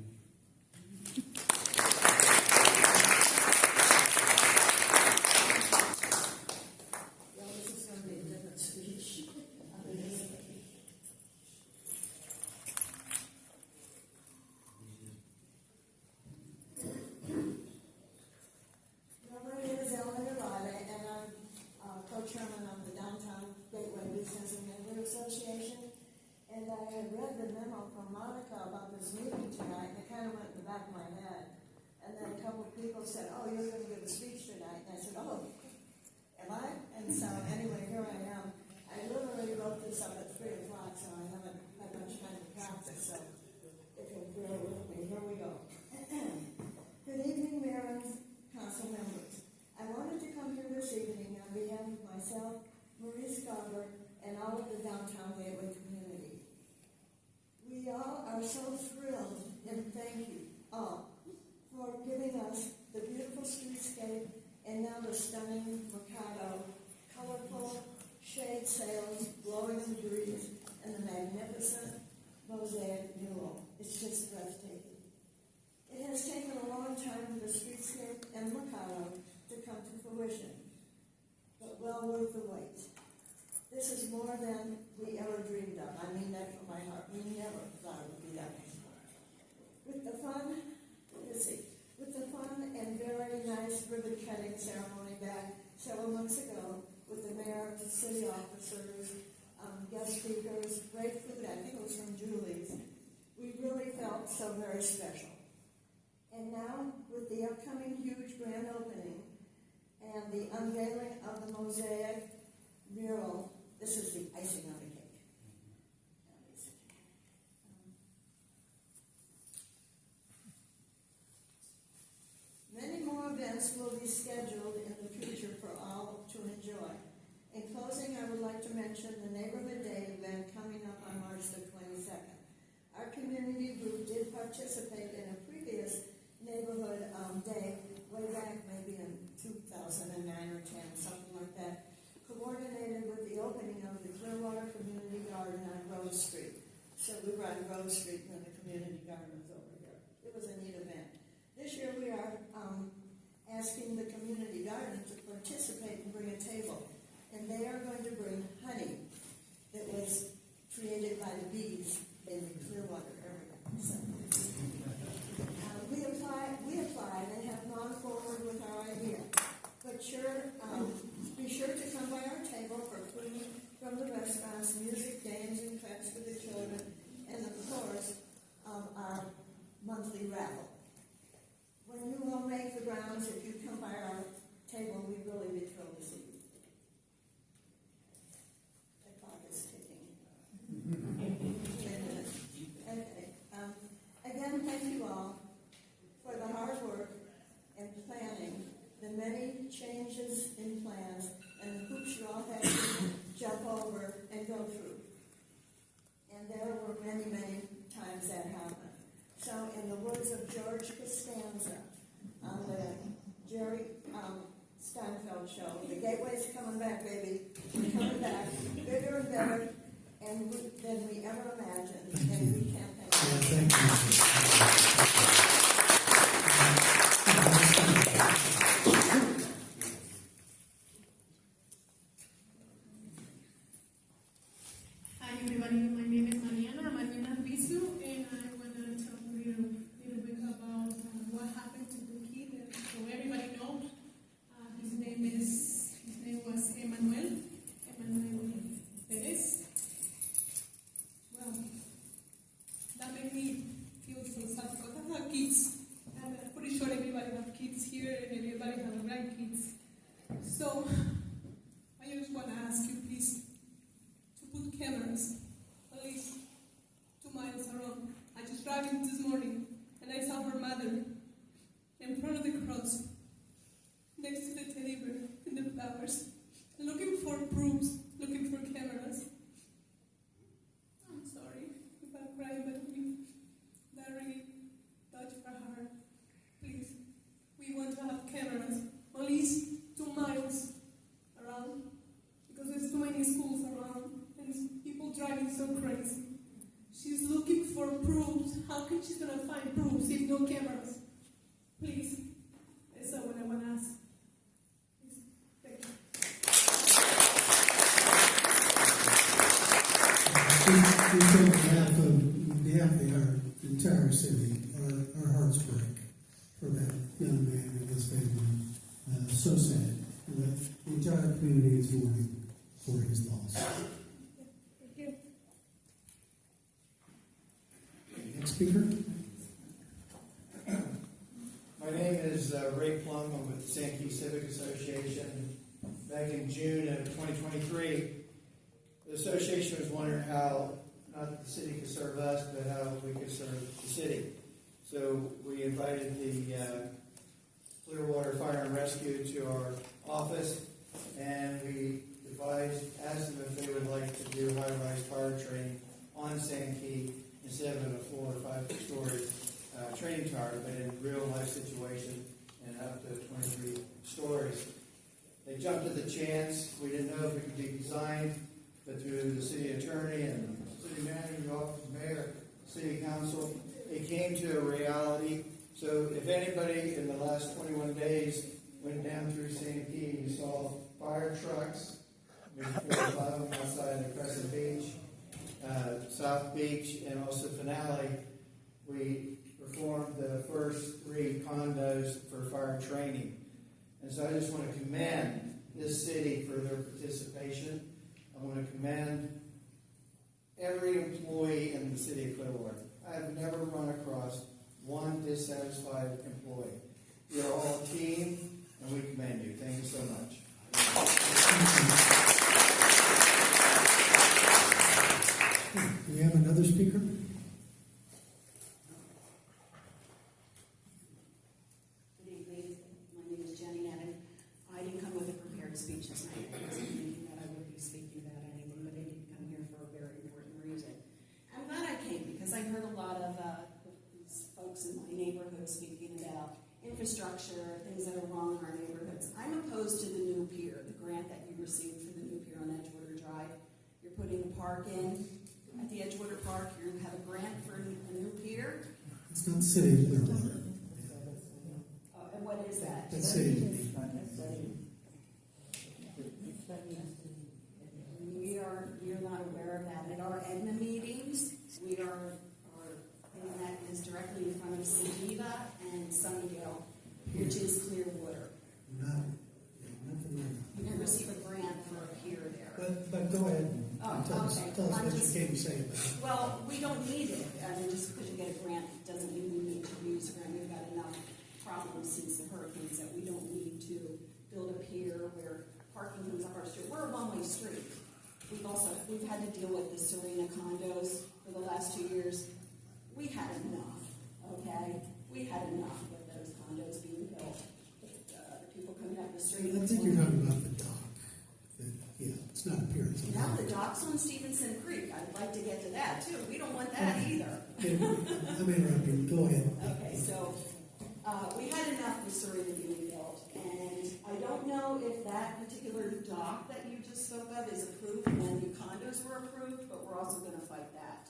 Well, this is going to be a different speech. My name is Ellen Riley, and I'm co-chairman of the Downtown Gateway Business and Neighborhood Association. And I had read the memo from Monica about this meeting tonight, and it kind of went in the back of my head. And then a couple of people said, "Oh, you're going to give a speech tonight." And I said, "Oh, am I?" And so anyway, here I am. I literally wrote this up at 3 o'clock, so I haven't had much time to practice. So if you'll bear with me, here we go. Good evening, Mayor and Council members. I wanted to come here this evening on behalf of myself, Maurice Garber, and all of the downtown Gateway community. We all are so thrilled and thank you all for giving us the beautiful streetscape and now the stunning Mercado, colorful shade sails blowing in the breeze, and the magnificent mosaic mural. It's just breathtaking. It has taken a long time for the streetscape and Mercado to come to fruition, but well worth the wait. This is more than we ever dreamed of. I mean that from my heart. We never thought it would be that way. With the fun and very nice ribbon cutting ceremony back several months ago with the mayor, the city officers, guest speakers, great food, I think it was from Julie's. We really felt so very special. And now, with the upcoming huge grand opening and the unveiling of the mosaic mural, this is the icing on the cake. Many more events will be scheduled in the future for all to enjoy. In closing, I would like to mention the Neighborhood Day event coming up on March the 22nd. Our community group did participate in a previous Neighborhood Day way back maybe in 2009 or 10, something like that, coordinated with the opening of the Clearwater Community Garden on Grove Street. So we were on Grove Street when the community garden was over here. It was a neat event. This year we are asking the community garden to participate and bring a table. And they are going to bring honey that was created by the bees in the Clearwater area. So, we applied and have gone forward with our idea. But be sure to come by our table for food from the restaurants, music, games, and crafts for the children, and of course, our monthly raffle. When you all make the rounds, if you come by our table, we'd really be thrilled to see you. The clock is ticking. Okay. Again, thank you all for the hard work and planning, the many changes in plans, and the hoops you all had to jump over and go through. And there were many, many times that happened. So, in the words of George Costanza on the Jerry Steinfeld show, the Gateway's coming back, baby. We're coming back, bigger and better than we ever imagined, and we can't thank you. Hi everybody, my name is Mariana Bisu, and I want to tell a little bit about what happened to the kid. So everybody knows his name was Emmanuel Perez. Well, that made me feel so sad because I have kids, and I'm pretty sure everybody has kids here and everybody has grandkids. So I just want to ask you, please, to put cameras at least 2 miles around. I just driving this morning and I saw her mother in front of the cross next to the teddy bear and the flowers, looking for proofs, looking for cameras. I'm sorry if I'm crying, but that really touched her heart. Please, we want to have cameras at least 2 miles around, because there's too many schools around and people driving so crazy. She's looking for proofs. How can she gonna find proofs if no cameras? Please, that's what I want to ask. Please, thank you. On behalf of our entire city, our hearts break for that young man and his family. So sad. The entire community is mourning for his loss. Thank you. Next speaker. My name is Ray Plum. I'm with the Sankey Civic Association. Back in June of 2023, the association was wondering how not that the city could serve us, but how we could serve the city. So we invited the Clearwater Fire and Rescue to our office, and we asked them if they would like to do high-rise fire training on Santee instead of in a 4 or 5-story training tower, but in a real-life situation and up to 23 stories. They jumped at the chance. We didn't know if it could be designed, but through the city attorney and city manager's office, mayor, city council, it came to a reality. So if anybody in the last 21 days went down through Santee, you saw fire trucks, maybe 4 or 5 of them outside of Crescent Beach, South Beach, and also Finale. We performed the first 3 condos for fire training. And so I just want to commend this city for their participation. I want to commend every employee in the city of Clearwater. I have never run across one dissatisfied employee. You're all a team, and we commend you. Thank you so much. Do we have another speaker? Speech this night. I wasn't thinking that I would be speaking about anything, but I did come here for a very important reason. I'm glad I came because I heard a lot of these folks in my neighborhood speaking about infrastructure, things that are wrong in our neighborhoods. I'm opposed to the new pier, the grant that you received for the new pier on Edgewater Drive. You're putting a park in at the Edgewater Park. You have a grant for a new pier. It's not city of Clearwater. And what is that? That's city. We are not aware of that. At our Edna meetings, we are and that is directly in front of Sediva and Sunnydale, which is Clearwater. You can receive a grant for a pier there. But go ahead. Tell us what you came to say about it. Well, we don't need it. I mean, just because you get a grant doesn't mean we need to use a grant. We've got enough problems since the hurricanes that we don't need to build a pier where parking comes up our street. We're a one-way street. We've had to deal with the Serena condos for the last 2 years. We had enough, okay? We had enough with those condos being built. The people coming up the street. I think you're talking about the dock. Yeah, it's not a pier. Now the dock's on Stevenson Creek. I'd like to get to that too. We don't want that either. I mean, Robbie, go ahead. Okay, so we had enough with Serena being built, and I don't know if that particular dock that you just spoke of is approved when the condos were approved, but we're also going to fight that.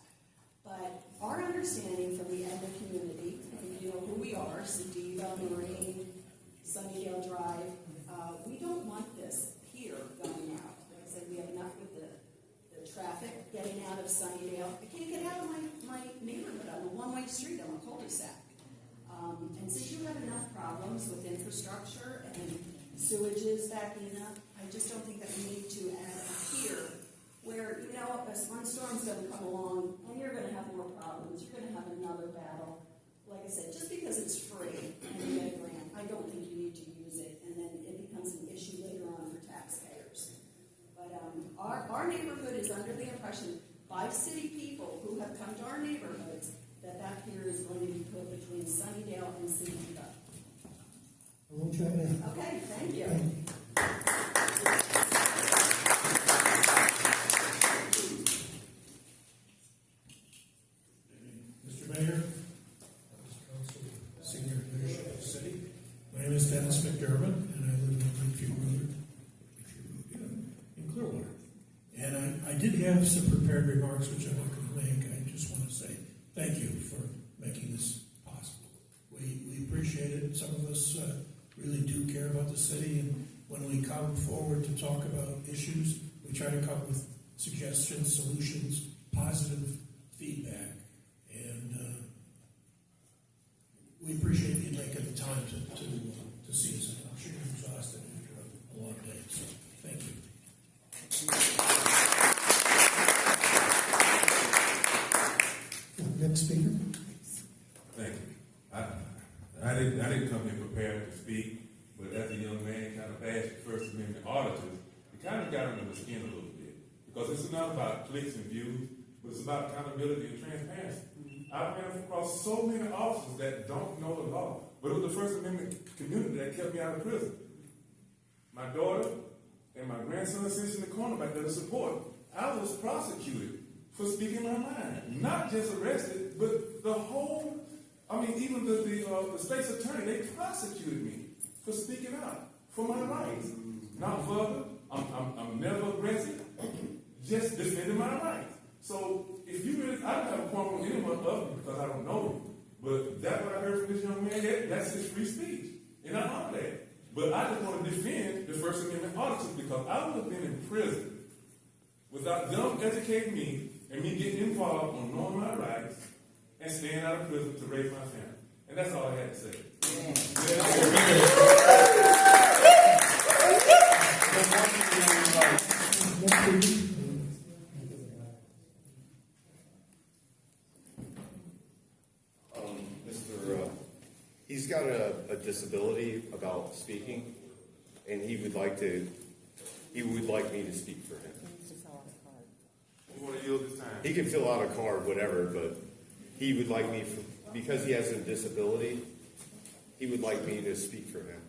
But our understanding from the Edna community, and you know who we are, Sediva, Marine, Sunnydale Drive, we don't want this pier going out. Like I said, we have enough with the traffic getting out of Sunnydale. I can't get out of my neighborhood. I'm a one-way street. I'm a cul-de-sac. And since you have enough problems with infrastructure and sewages backing up, I just don't think that we need to add a pier where, you know, if one storm's going to come along and you're going to have more problems, you're going to have another battle. Like I said, just because it's free and you get a grant, I don't think you need to use it, and then it becomes an issue later on for taxpayers. But our neighborhood is under the impression by city people who have come to our neighborhoods that pier is going to be put between Sunnydale and Sediva. We'll try that. Okay, thank you. Mr. Mayor, Council, Senior Leadership of the City. My name is Dennis McDermott, and I live on Lakeview Road in Clearwater. And I did have some prepared remarks which I'm not going to make. I just want to say thank you for making this possible. We appreciate it. Some of us really do care about the city, and when we come forward to talk about issues, we try to come up with suggestions, solutions, positive feedback, and we appreciate you taking the time to see us. I'm sure you're exhausted after a long day, so thank you. Next speaker. Thank you. I didn't come here prepared to speak, but as a young man kind of bashed the First Amendment auditors, it kind of got under my skin a little bit. Because it's not about clicks and views, but it's about accountability and transparency. I've ran across so many officers that don't know the law, but it was the First Amendment community that kept me out of prison. My daughter and my grandson sits in the corner back there to support. I was prosecuted for speaking my mind. Not just arrested, but the whole, even the state's attorney, they prosecuted me for speaking out for my rights. Not verbal, I'm never aggressive, just defending my rights. So if you really, I don't have a problem with anyone of them because I don't know them. But that's what I heard from this young man, that's his free speech. And I honor that. But I just want to defend the First Amendment articles because I would have been in prison without them educating me and me getting involved on knowing my rights and staying out of prison to raise my family. And that's all I had to say. He's got a disability about speaking, and he would like me to speak for him. You want to yield this time? He can fill out a card, whatever, but he would like me, because he has a disability, he would like me to speak for him.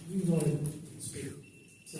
You go ahead and speak. So,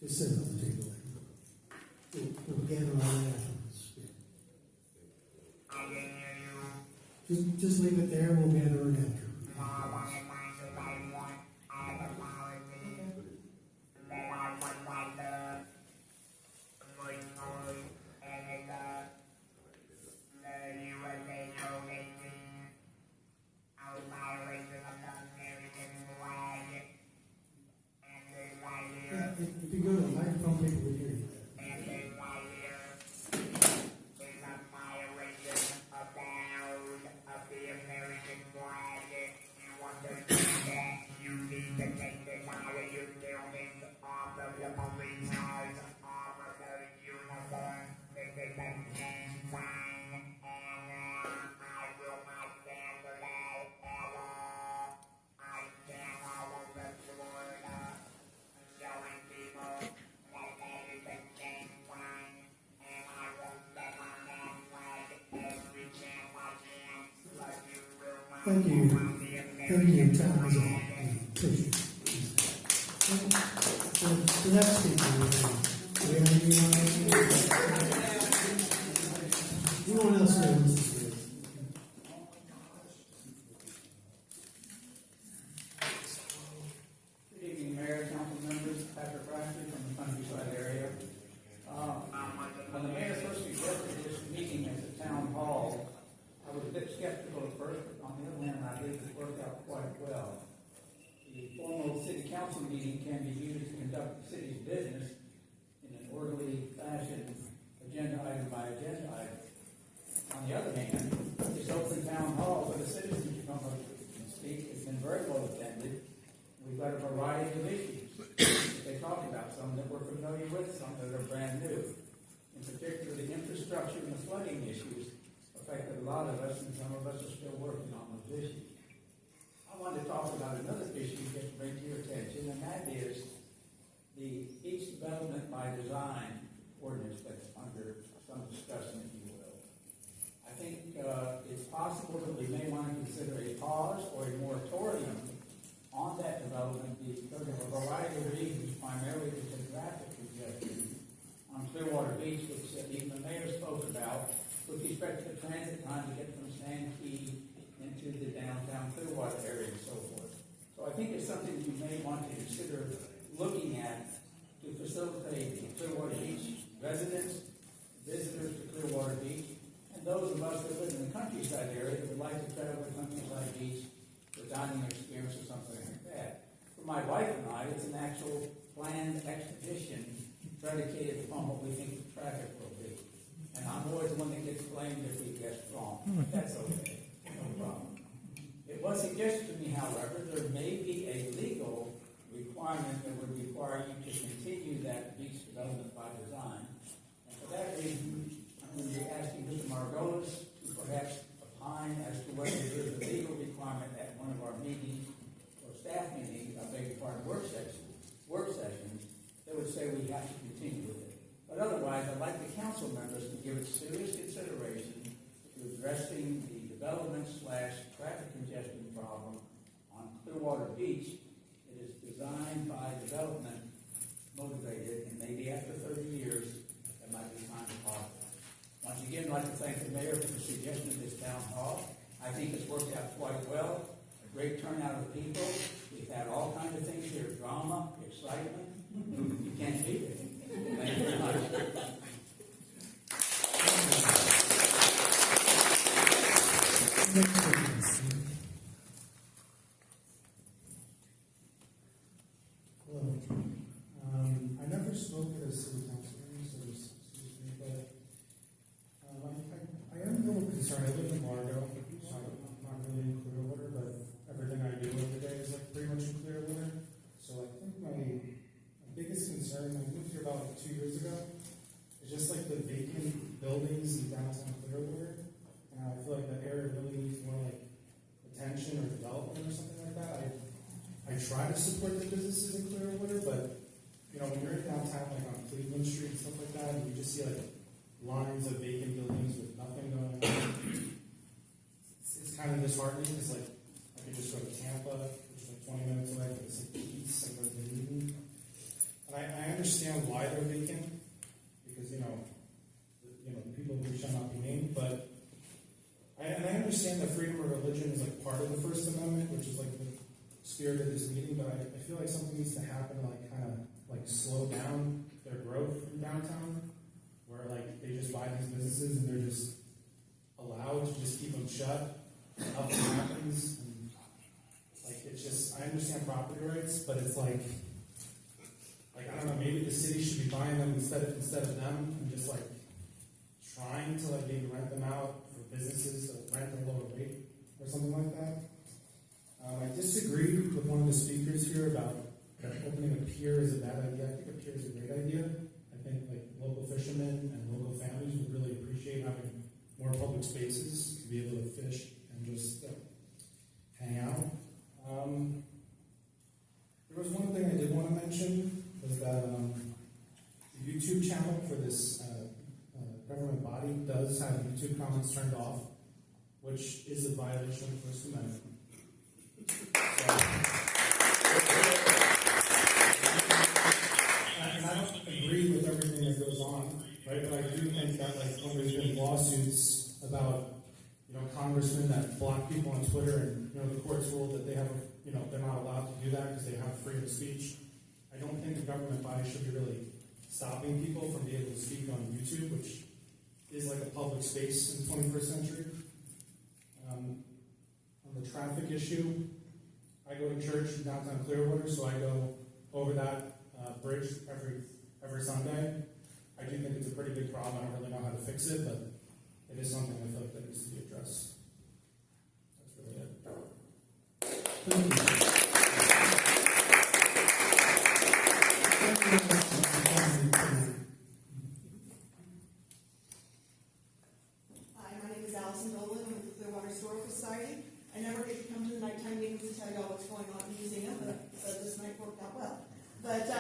just sit on the table. We'll gather all that afterwards. Just leave it there, we'll gather it after. If you go to the microphone, people will hear you. Thank you. Thank you. Your time is up. Appreciate it. So the next speaker, do we have anyone else who wants to speak? Good evening, Mayor, council members, Patrick Rafferty from the countryside area. When the mayor first some that we're familiar with, some that are brand new. In particular, the infrastructure and the flooding issues affected a lot of us, and some of us are still working on those issues. I wanted to talk about another issue just to bring to your attention, and that is the beach development by design ordinance that's under some discussion, if you will. I think it's possible that we may want to consider a pause or a moratorium on that development because of a variety of reasons, primarily because of traffic congestion on Clearwater Beach, which even the mayor spoke about, with respect to the transit time to get from Sand Key into the downtown Clearwater area and so forth. So I think it's something you may want to consider looking at to facilitate the Clearwater Beach residents, visitors to Clearwater Beach, and those of us that live in the countryside area that would like to travel to Countryside Beach for dining experience or something like that. For my wife and I, it's an actual planned expedition predicated upon what we think the traffic will be. And I'm always the one that gets blamed if we guess wrong. That's okay. No problem. It was suggested to me, however, there may be a legal requirement that would require you to continue that beach development by design. And for that reason, I'm going to be asking Mr. Margolis to perhaps opine as to whether there is a legal requirement at one of our meetings or staff meetings, I beg your pardon, work sessions, that would say we have to continue with it. But otherwise, I'd like the council members to give it serious consideration to addressing the development/traffic congestion problem on Clearwater Beach. It is designed by development motivated, and maybe after 30 years, there might be time to pause it. Once again, I'd like to thank the mayor for the suggestion of this town hall. I think it's worked out quite well. A great turnout of people. We've had all kinds of things here, drama, excitement. You can't beat it. Thank you very much. Hello. I never spoke at a city council meeting, so excuse me, but I am a little concerned. I live in Largo, so I'm not really in Clearwater, but everything I do every day is like pretty much in Clearwater. So I think my biggest concern, I moved here about 2 years ago, is just like the vacant buildings in downtown Clearwater. And I feel like that area really needs more like attention or development or something like that. I try to support the businesses in Clearwater, but you know, when you're in downtown, like on Cleveland Street and stuff like that, and you just see like lines of vacant buildings with nothing going on, it's kind of disheartening because like I could just go to Tampa, which is like 20 minutes away, but it's like peace and go to the evening. And I understand why they're vacant, because you know, the people who shall not be named, but I understand that freedom of religion is like part of the First Amendment, which is like the spirit of this meeting, but I feel like something needs to happen to like kind of like slow down their growth in downtown, where like they just buy these businesses and they're just allowed to just keep them shut. Nothing happens, and like it's just, I understand property rights, but it's like I don't know, maybe the city should be buying them instead of them, and just like trying to like maybe rent them out for businesses to rent at a lower rate or something like that. I disagree with one of the speakers here about that opening a pier is a bad idea. I think a pier is a great idea. I think like local fishermen and local families would really appreciate having more public spaces to be able to fish and just hang out. There was one thing I did want to mention, was that the YouTube channel for this government body does have YouTube comments turned off, which is a violation of the First Amendment. And I don't agree with everything that goes on, right? But I do think that like when there's been lawsuits about congressmen that block people on Twitter, and the courts ruled that they have they're not allowed to do that because they have freedom of speech. I don't think the government body should be really stopping people from being able to speak on YouTube, which is like a public space in the 21st century. On the traffic issue, I go to church in downtown Clearwater, so I go over that bridge every Sunday. I do think it's a pretty big problem. I don't really know how to fix it, but it is something I feel like that needs to be addressed. That's really it. Thank you. tonight. Hi, my name is Allison Dolan with the Clearwater Historical Society. I never get to come to the nighttime meetings to tell you all what's going on in the museum, but this night worked out well. But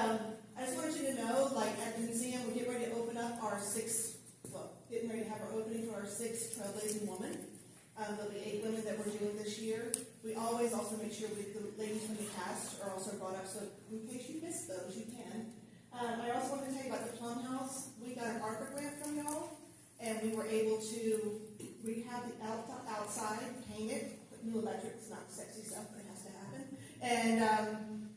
I just wanted you to know, like at the museum, we're getting ready to open up our getting ready to have our opening for our sixth Trailblazing Woman. There'll be 8 women that we're doing this year. We always also make sure the ladies from the past are also brought up, so in case you missed those, you can. I also want to tell you about the Plum House. We got an ARPA grant from y'all, and we were able to rehab the outside, paint it, put new electric. It's not sexy stuff, but it has to happen. And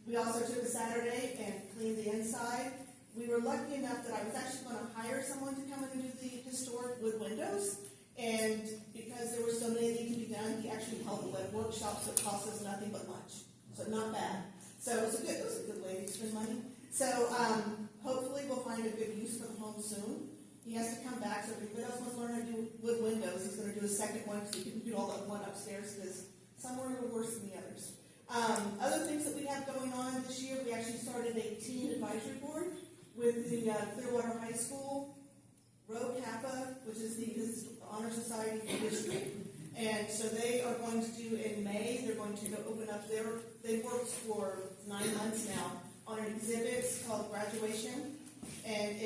we also took a Saturday and cleaned the inside. We were lucky enough that I was actually going to hire someone to come in and do the historic wood windows. And because there were so many that need to be done, he actually held a workshop, so it cost us nothing but lunch. So not bad. So it was a good way to spend money. So hopefully we'll find a good use for the home soon. He has to come back, so if anybody else wants to learn how to do wood windows, he's going to do a second one because he couldn't do all the one upstairs because some were worse than the others. Other things that we have going on this year, we actually started a teen advisory board with the Clearwater High School, Rho Kappa, which is the Honor Society for History. And so they are going to do in May, they're going to open up they've worked for 9 months now on an exhibit called Graduation. And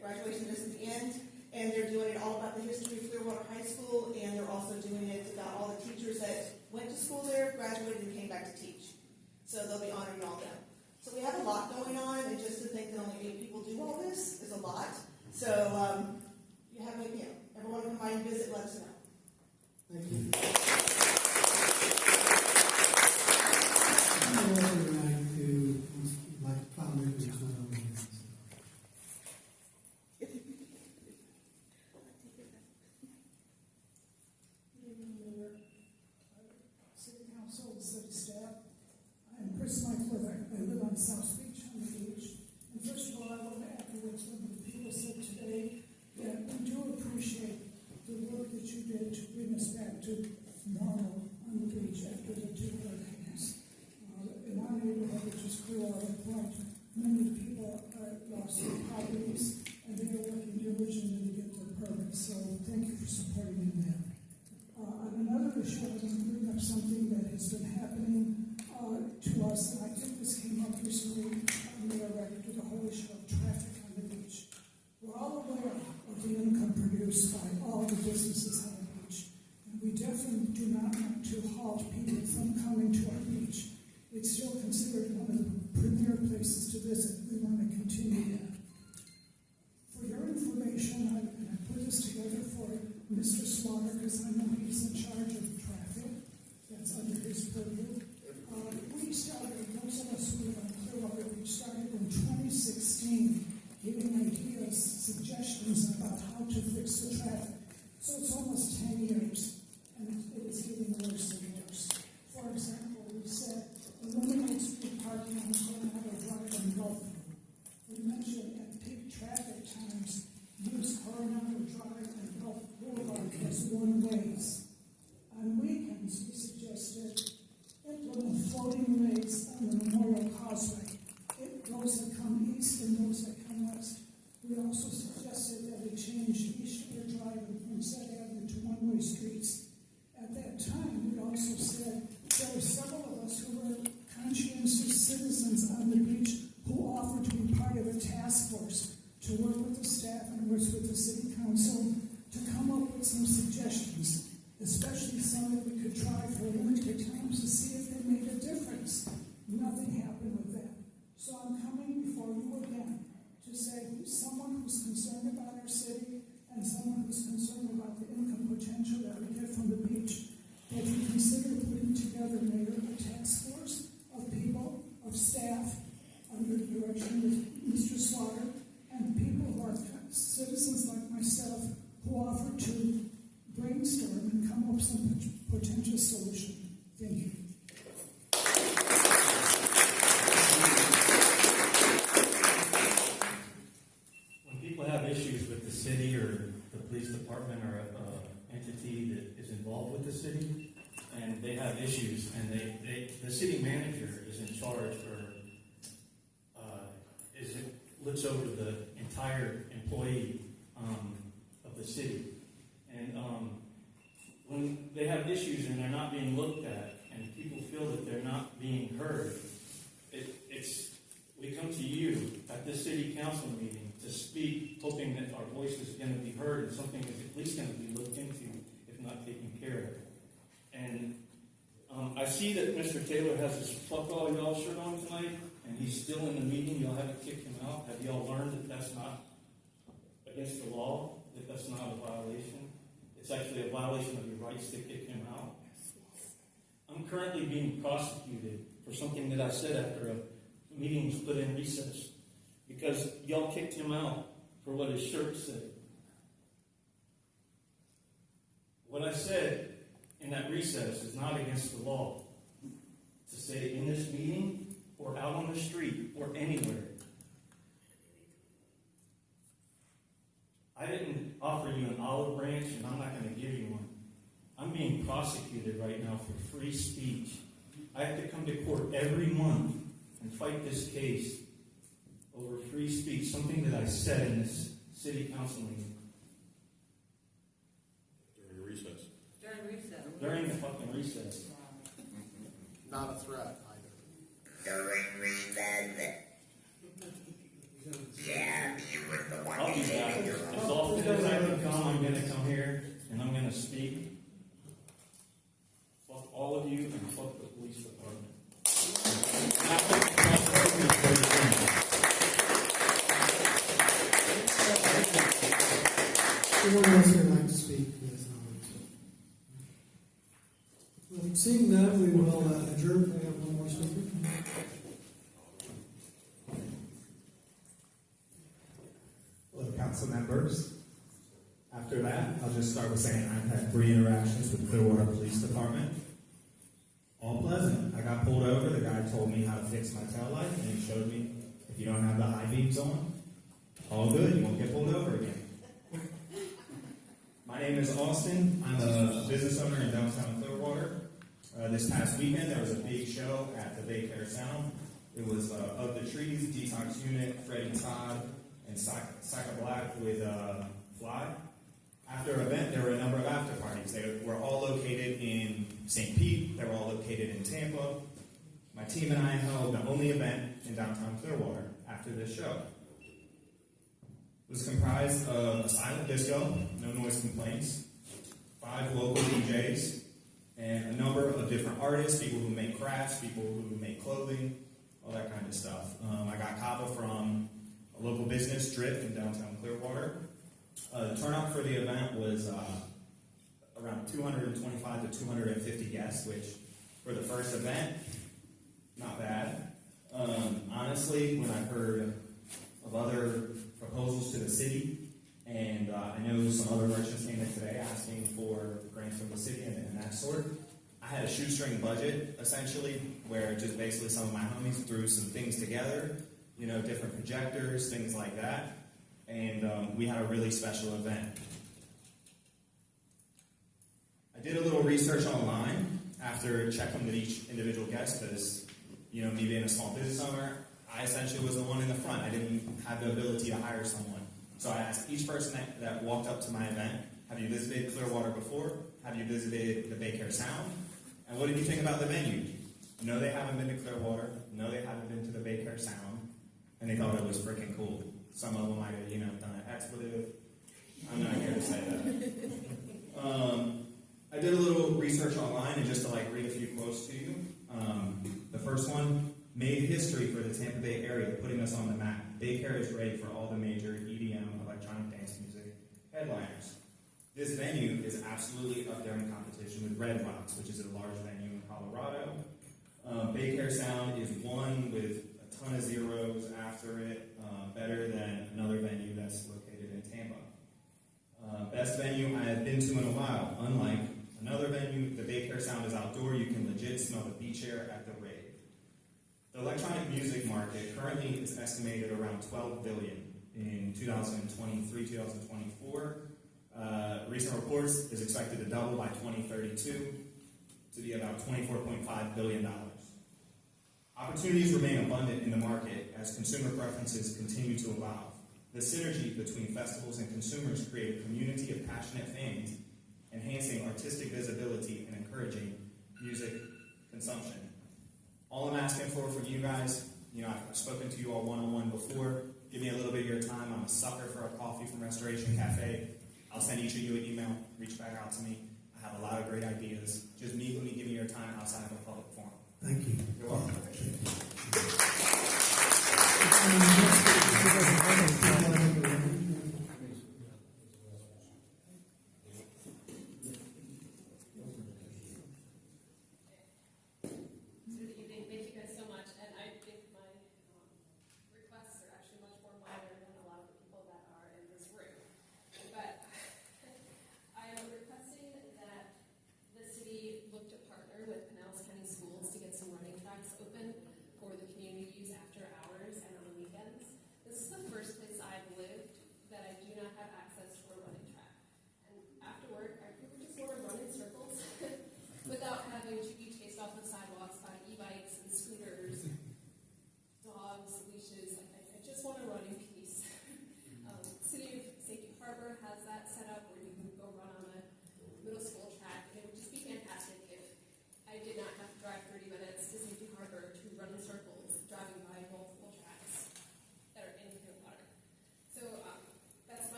graduation is at the end. And they're doing it all about the history of Clearwater High School, and they're also doing it about all the teachers that went to school there, graduated, and came back to teach. So they'll be honoring all them. So we have a lot going on, and just to think that only 8 people do all this is a lot. So everyone come by and visit, let us know. Thank you. I would like to comment on something. City Council, city staff. I'm Chris Michael. I live on South Beach on the beach. And first of all, I want to echo what some of the people said today, that we do appreciate the work that you did to bring us back to normal on the beach after the 2 hurricanes. In our neighborhood, which is Clearwater Point, many people lost their properties, and they are working diligently to get their permits. So thank you for supporting them there. On another issue, I want to bring up something that has been happening to us, and I think this came up recently on the record to the whole issue of traffic on the beach. We're all aware of the income produced by all the businesses on the beach, and we definitely do not want to halt people from coming to our beach. It's still considered one of the premier places to visit. We want to continue that. For your information, I put this together for Mr. Slaughter, because I know he's in charge of traffic. That's under his purview. We started, most of us who live on Clearwater, we started in 2016, giving ideas, suggestions about how to fix the traffic. So it's almost 10 years, and it is getting worse and worse. For example, we said, eliminate street parking on Coronado Drive and Gulf. We mentioned at peak traffic times, use Coronado Drive and Gulf Boulevard as one-ways. On weekends, we suggested implement floating ways on the Memorial Causeway. Those that come east and those that come west. We also suggested that we change East Shore Drive and Sunset Avenue to one-way streets. At that time, we also said there were several of us who were conscientious citizens on the beach who offered to be part of a task force to work with the staff and work with the city council to come up with some suggestions, especially some that we could try for limited times to see if they made a difference. Nothing happened with that. So I'm coming before you again to say someone who's concerned about our city and someone who's concerned about the income potential that we get from the beach, that you consider putting together, Mayor, a task force of people, of staff, under the direction of Mr. Slaughter, and people who are citizens like myself who offer to brainstorm and come up with some potential solution. Thank you. When people have issues with the city or the police department or an entity that is involved with the city, and they have issues, and the city manager is in charge or is looks over the entire employee of the city. And when they have issues and they're not being looked at, and people feel that they're not being heard, we come to you at this city council meeting to speak, hoping that our voice is going to be heard and something is at least going to be looked into, if not taken care of. And I see that Mr. Taylor has his fuck all y'all shirt on tonight, and he's still in the meeting. Y'all haven't kicked him out. Have y'all learned that that's not against the law, that that's not a violation? It's actually a violation of your rights to kick him out. I'm currently being prosecuted for something that I said after a meeting was put in recess, because y'all kicked him out for what his shirt said. What I said in that recess is not against the law. To say in this meeting or out on the street or anywhere. I didn't offer you an olive branch, and I'm not going to give you one. I'm being prosecuted right now for free speech. I have to come to court every month and fight this case over free speech, something that I said in this city council meeting. During recess. During recess. During the fucking recess. Not a threat either. During recess. Yeah, you were the one I'll be back. As often as I can come, I'm going to come here and I'm going to speak. Fuck all of you and fuck the police department. Anyone else here like to speak? Yes, well, seeing that, we will adjourn. We have one more speaker. Hello, council members. After that, I'll just start with saying I've had 3 interactions with Clearwater Police Department. All pleasant. I got pulled over. The guy told me how to fix my taillight, and he showed me if you don't have the high beams on, all good. You won't get pulled over again. My name is Austin. I'm a business owner in downtown Clearwater. This past weekend, there was a big show at the Baycare Sound. It was Of the Trees, Detox Unit, Freddie Todd, and Psycho Black with Fly. After the event, there were a number of after parties. They were all located in St. Pete. They were all located in Tampa. My team and I held the only event in downtown Clearwater after this show. It was comprised of a silent disco, no noise complaints, 5 local DJs, and a number of different artists, people who make crafts, people who make clothing, all that kind of stuff. I got kava from a local business, Drip, in downtown Clearwater. The turnout for the event was around 225 to 250 guests, which for the first event, not bad. Honestly, when I heard of other proposals to the city, and I know some other merchants came in today asking for grants from the city and that sort, I had a shoestring budget, essentially, where just basically some of my homies threw some things together, you know, different projectors, things like that, and we had a really special event. I did a little research online after checking with each individual guest, because, you know, me being a small business owner, I essentially was the one in the front. I didn't have the ability to hire someone. So I asked each person that walked up to my event, have you visited Clearwater before? Have you visited the Baycare Sound? And what did you think about the venue? No, they haven't been to Clearwater. No, they haven't been to the Baycare Sound. And they thought it was freaking cool. Some of them might have, you know, done an expletive. I'm not here to say that. I did a little research online, and just to like read a few quotes to you. The first one, made history for the Tampa Bay area, putting us on the map. Baycare is ready for all the major EDM, electronic dance music headliners. This venue is absolutely up there in competition with Red Rocks, which is a large venue in Colorado. Baycare Sound is one with a ton of zeros after it, better than another venue that's located in Tampa. Best venue I have been to in a while. Unlike another venue, the Baycare Sound is outdoor. You can legit smell the beach air at the rave. The electronic music market currently is estimated around $12 billion in 2023, 2024. Recent reports is expected to double by 2032 to be about $24.5 billion. Opportunities remain abundant in the market as consumer preferences continue to evolve. The synergy between festivals and consumers create a community of passionate fans, enhancing artistic visibility and encouraging music consumption. All I'm asking for from you guys, I've spoken to you all one-on-one before. Give me a little bit of your time. I'm a sucker for a coffee from Restoration Cafe. I'll send each of you an email. Reach back out to me. I have a lot of great ideas. Just meet with me, give me your time outside of a public forum. Thank you. You're welcome.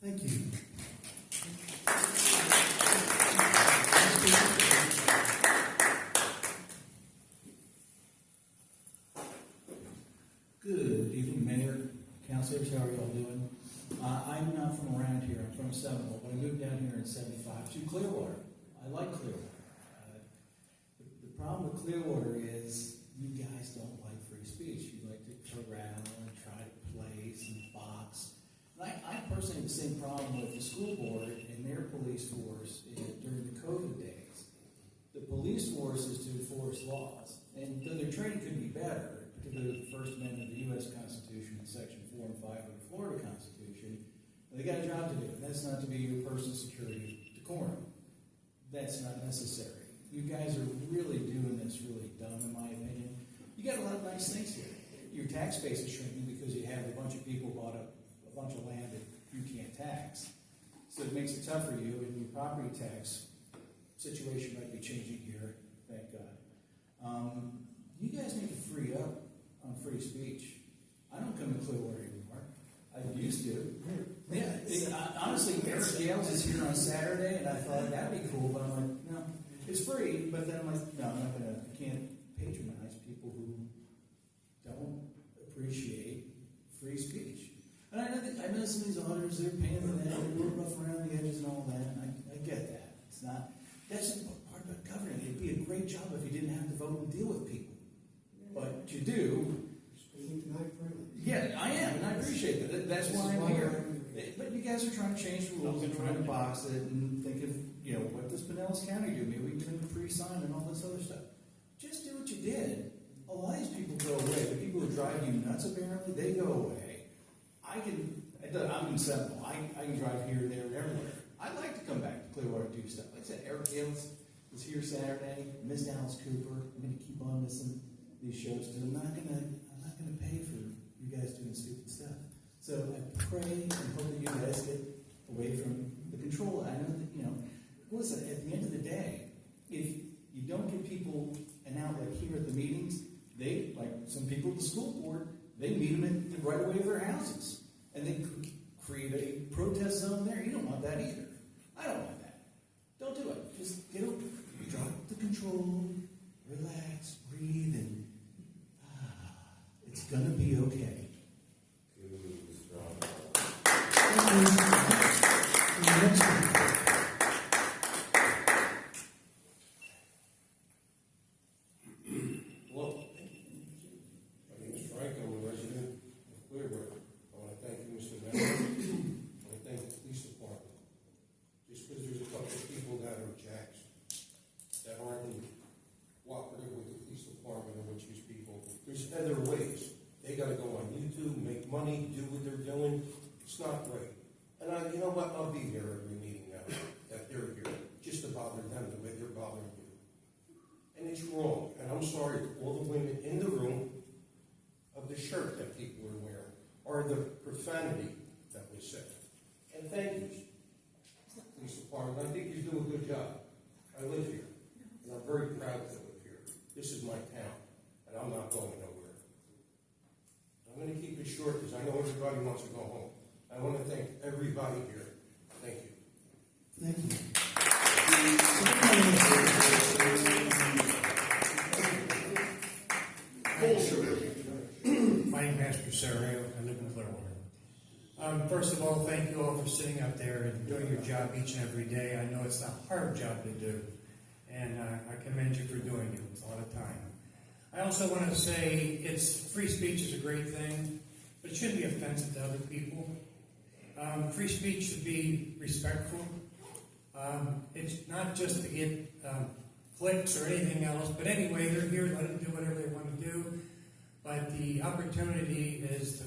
Thank you. Good evening, Mayor, Councilors, how are y'all doing? I'm not from around here, I'm from Seminole, but I moved down here in '75 to Clearwater. I like Clearwater. The problem with Clearwater is you guys don't like free speech. You like to corral and try to place and box. And I personally have the same problem with the school board and their police force during the COVID days. The police force is to enforce laws, and though their training could be better, particularly the First Amendment of the U.S. Constitution and Section 4 and 5 of the Florida Constitution, they got a job to do. That's not to be your personal security decorum. That's not necessary. You guys are really doing this really dumb, in my opinion. You got a lot of nice things here. Your tax base is shrinking because you have a bunch of people bought up a bunch of land that you can't tax. So it makes it tough for you, and your property tax situation might be changing here, thank God. You guys need to free up on free speech. I don't come to Clearwater anymore. I used to. Yeah, honestly, Eric Gales is here on Saturday, and I thought that'd be cool, but I'm like, no, it's free, but then I'm like, no, I can't patronize people who don't appreciate free speech. And I know some of these auditors, they're paying for that, they're a little rough around the edges and all that, and I get that. That's part of governing. It'd be a great job if you didn't have to vote and deal with people. But you do. Yeah, I am, and I appreciate that. That's why I'm here. But you guys are trying to change the rules and trying to box it and think of, what does Pinellas County do? Maybe we can give them a free sign and all this other stuff. Just do what you did. A lot of these people go away. The people who drive you nuts, apparently, they go away. I'm in Seminole. I can drive here, there, and everywhere. I'd like to come back to Clearwater and do stuff. Like I said, Eric Hills, was here Saturday, missed Alice Cooper. I'm gonna keep on missing these shows because I'm not gonna pay for you guys doing stupid stuff. So I pray and hope that you guys get away from the control. I know that, listen, at the end of the day, if you don't give people an outlet here at the meetings, they, like some people at the school board, they meet them at the right away of their houses. And they create a protest zone there. You don't want that either. I don't want that. Don't do it. Just drop the control, relax, breathe, and it's gonna be okay. Well, my name is Frank. I'm a resident of Clearwater. I want to thank you, Mr. Mayor. I want to thank the police department. Just because there's a couple of people that are jacks that aren't cooperative with the police department and with these people, there's other ways. They got to go on YouTube, make money, do what they're doing. It's not great. And you know what? I'll be here every meeting now that they're here, just to bother them the way they're bothering you. And it's wrong. And I'm sorry to all the women in the room of the shirt that people are wearing, or the profanity that was said. And thank you, police department. I think you do a good job. I live here, and I'm very proud to live here. This is my town, and I'm not going nowhere. I'm going to keep it short because I know everybody wants to go home. I want to thank everybody here. Thank you. Thank you. My name is Master Sarah. I live in Clearwater. First of all, thank you all for sitting up there and doing your job each and every day. I know it's a hard job to do, and I commend you for doing it. It's a lot of time. I also want to say free speech is a great thing, but it shouldn't be offensive to other people. Free speech should be respectful. It's not just to get clicks or anything else, but anyway, they're here, let them do whatever they want to do. But the opportunity is to,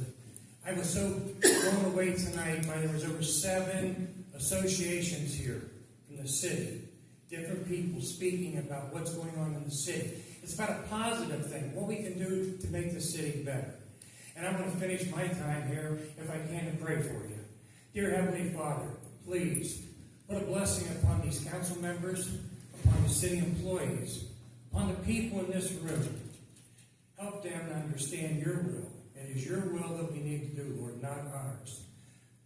I was so blown away tonight by there was over 7 associations here from the city, different people speaking about what's going on in the city. It's about a positive thing, what we can do to make the city better. And I'm going to finish my time here, if I can, to pray for you. Dear Heavenly Father, please put a blessing upon these council members, upon the city employees, upon the people in this room. Help them to understand your will. It is your will that we need to do, Lord, not ours.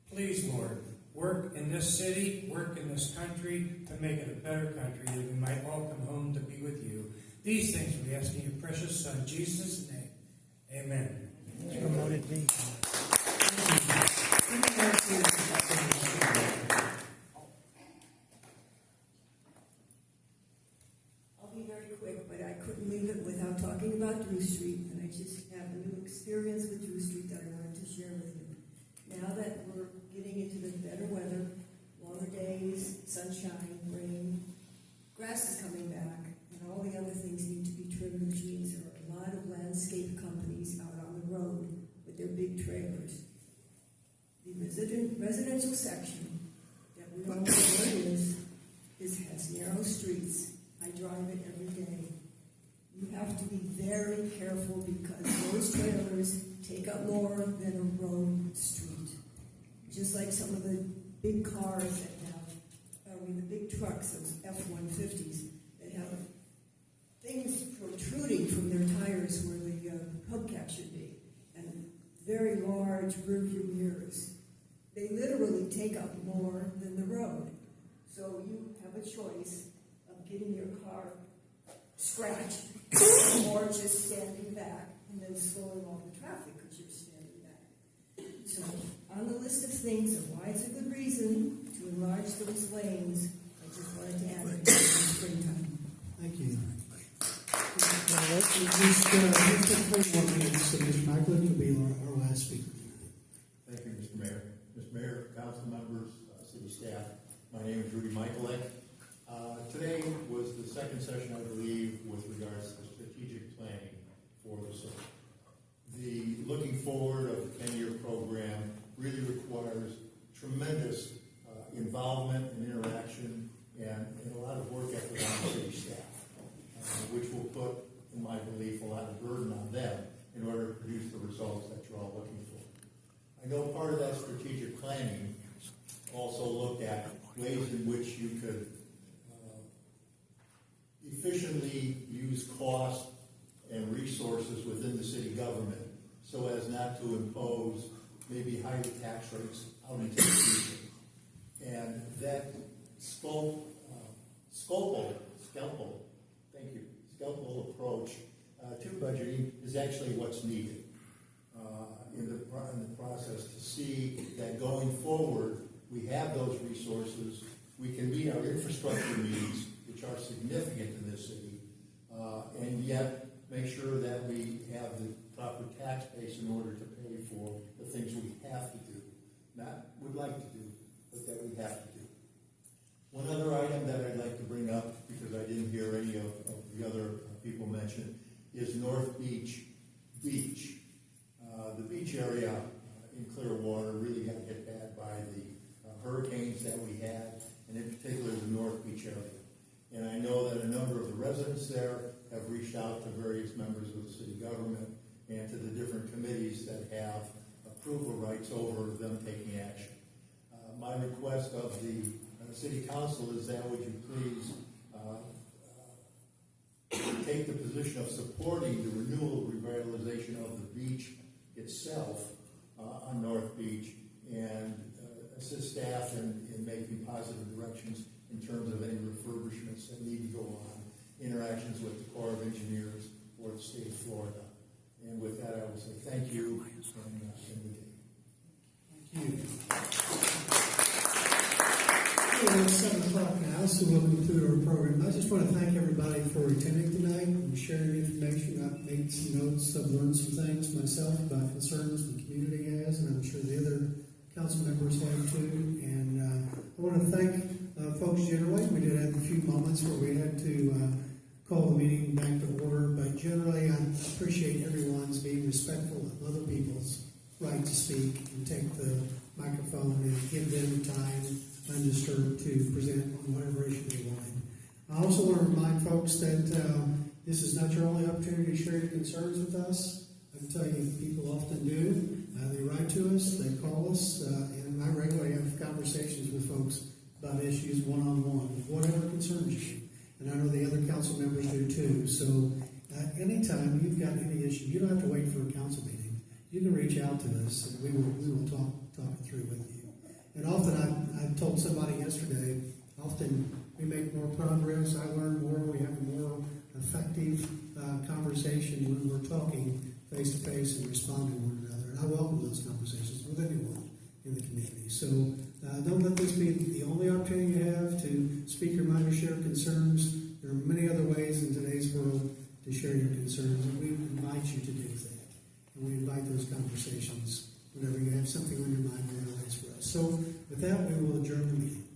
Please, Lord, work in this city, work in this country to make it a better country that we might all come home to be with you. These things we ask in your precious Son, Jesus' name. Amen. Promoted me. I'll be very quick, but I couldn't leave it without talking about Drew Street, and I just have a new experience with Drew Street that I wanted to share with you. Now that we're getting into the better weather, longer days, sunshine, rain, grass is coming back, and all the other things need to be trimmed, which means there are a lot of landscape companies out on the road with their big trailers. The residential section that we all know where it is has narrow streets. I drive it every day. You have to be very careful because those trailers take up more than a road street. Just like some of the big cars that have, the big trucks, those F-150s, that have things protruding from their tires where the hubcap should be, and very large rearview mirrors. They literally take up more than the road. So you have a choice of getting your car scratched or just standing back and then slowing all the traffic because you're standing back. So on the list of things of why it's a good reason to enlarge those lanes, I just wanted to add it in the springtime. Thank you. Just 3 more minutes, so Mr. Michael will be our last speaker. Thank you, Mr. Mayor. Mr. Mayor, council members, city staff, my name is Rudy Michaelek. Today was the second session, I believe, with regards to strategic planning for the city. The looking forward of the 10-year program really requires tremendous involvement and interaction and a lot of work effort on the city in my belief, a lot of burden on them in order to produce the results that you're all looking for. I know part of that strategic planning also looked at ways in which you could efficiently use cost and resources within the city government so as not to impose maybe higher tax rates out into the future. And that scalpel approach to budgeting is actually what's needed in the process to see that going forward we have those resources, we can meet our infrastructure needs, which are significant in this city, and yet make sure that we have the proper tax base in order to pay for the things we have to do. Not would like to do, but that we have to do. One other item that I'd like to bring up, because I didn't hear any of the other people mention, is North Beach. The beach area in Clearwater really got hit bad by the hurricanes that we had, and in particular the North Beach area. And I know that a number of the residents there have reached out to various members of the city government and to the different committees that have approval rights over them taking action. My request of the city council is that would you please take the position of supporting the renewal revitalization of the beach itself on North Beach and assist staff in making positive directions in terms of any refurbishments that need to go on, interactions with the Corps of Engineers or the state of Florida. And with that, I will say thank you and end the day. Thank you. It's 7 o'clock now, so we'll conclude our program. I just want to thank everybody for attending tonight and sharing information. I've made some notes, I've learned some things myself about concerns the community has, and I'm sure the other council members have too. And I want to thank folks generally. We did have a few moments where we had to call the meeting back to order, but generally I appreciate everyone's being respectful of other people's right to speak and take the microphone and give them time undisturbed to present on whatever issue they wanted. I also want to remind folks that this is not your only opportunity to share your concerns with us. I can tell you people often do. They write to us, they call us, and I regularly have conversations with folks about issues one-on-one, whatever concerns you. And I know the other council members do too. So anytime you've got any issue, you don't have to wait for a council meeting. You can reach out to us and we will talk it through with you. And often I told somebody yesterday, often we make more progress, I learn more, we have a more effective conversation when we're talking face to face and responding to one another. And I welcome those conversations with anyone in the community. So don't let this be the only opportunity you have to speak your mind or share concerns. There are many other ways in today's world to share your concerns, and we invite you to do that. And we invite those conversations whenever you have something on your mind or realize for us. So with that, we will adjourn the meeting.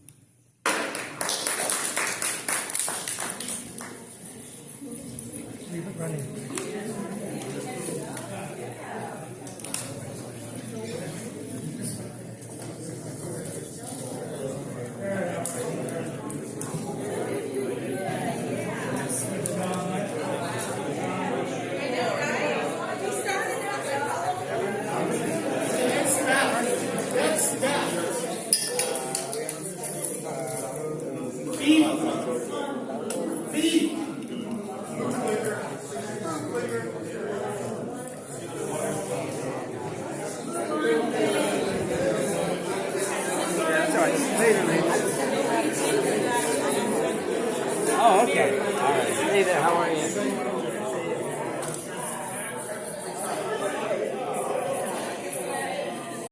Oh, okay. All right. Hey there, how are you?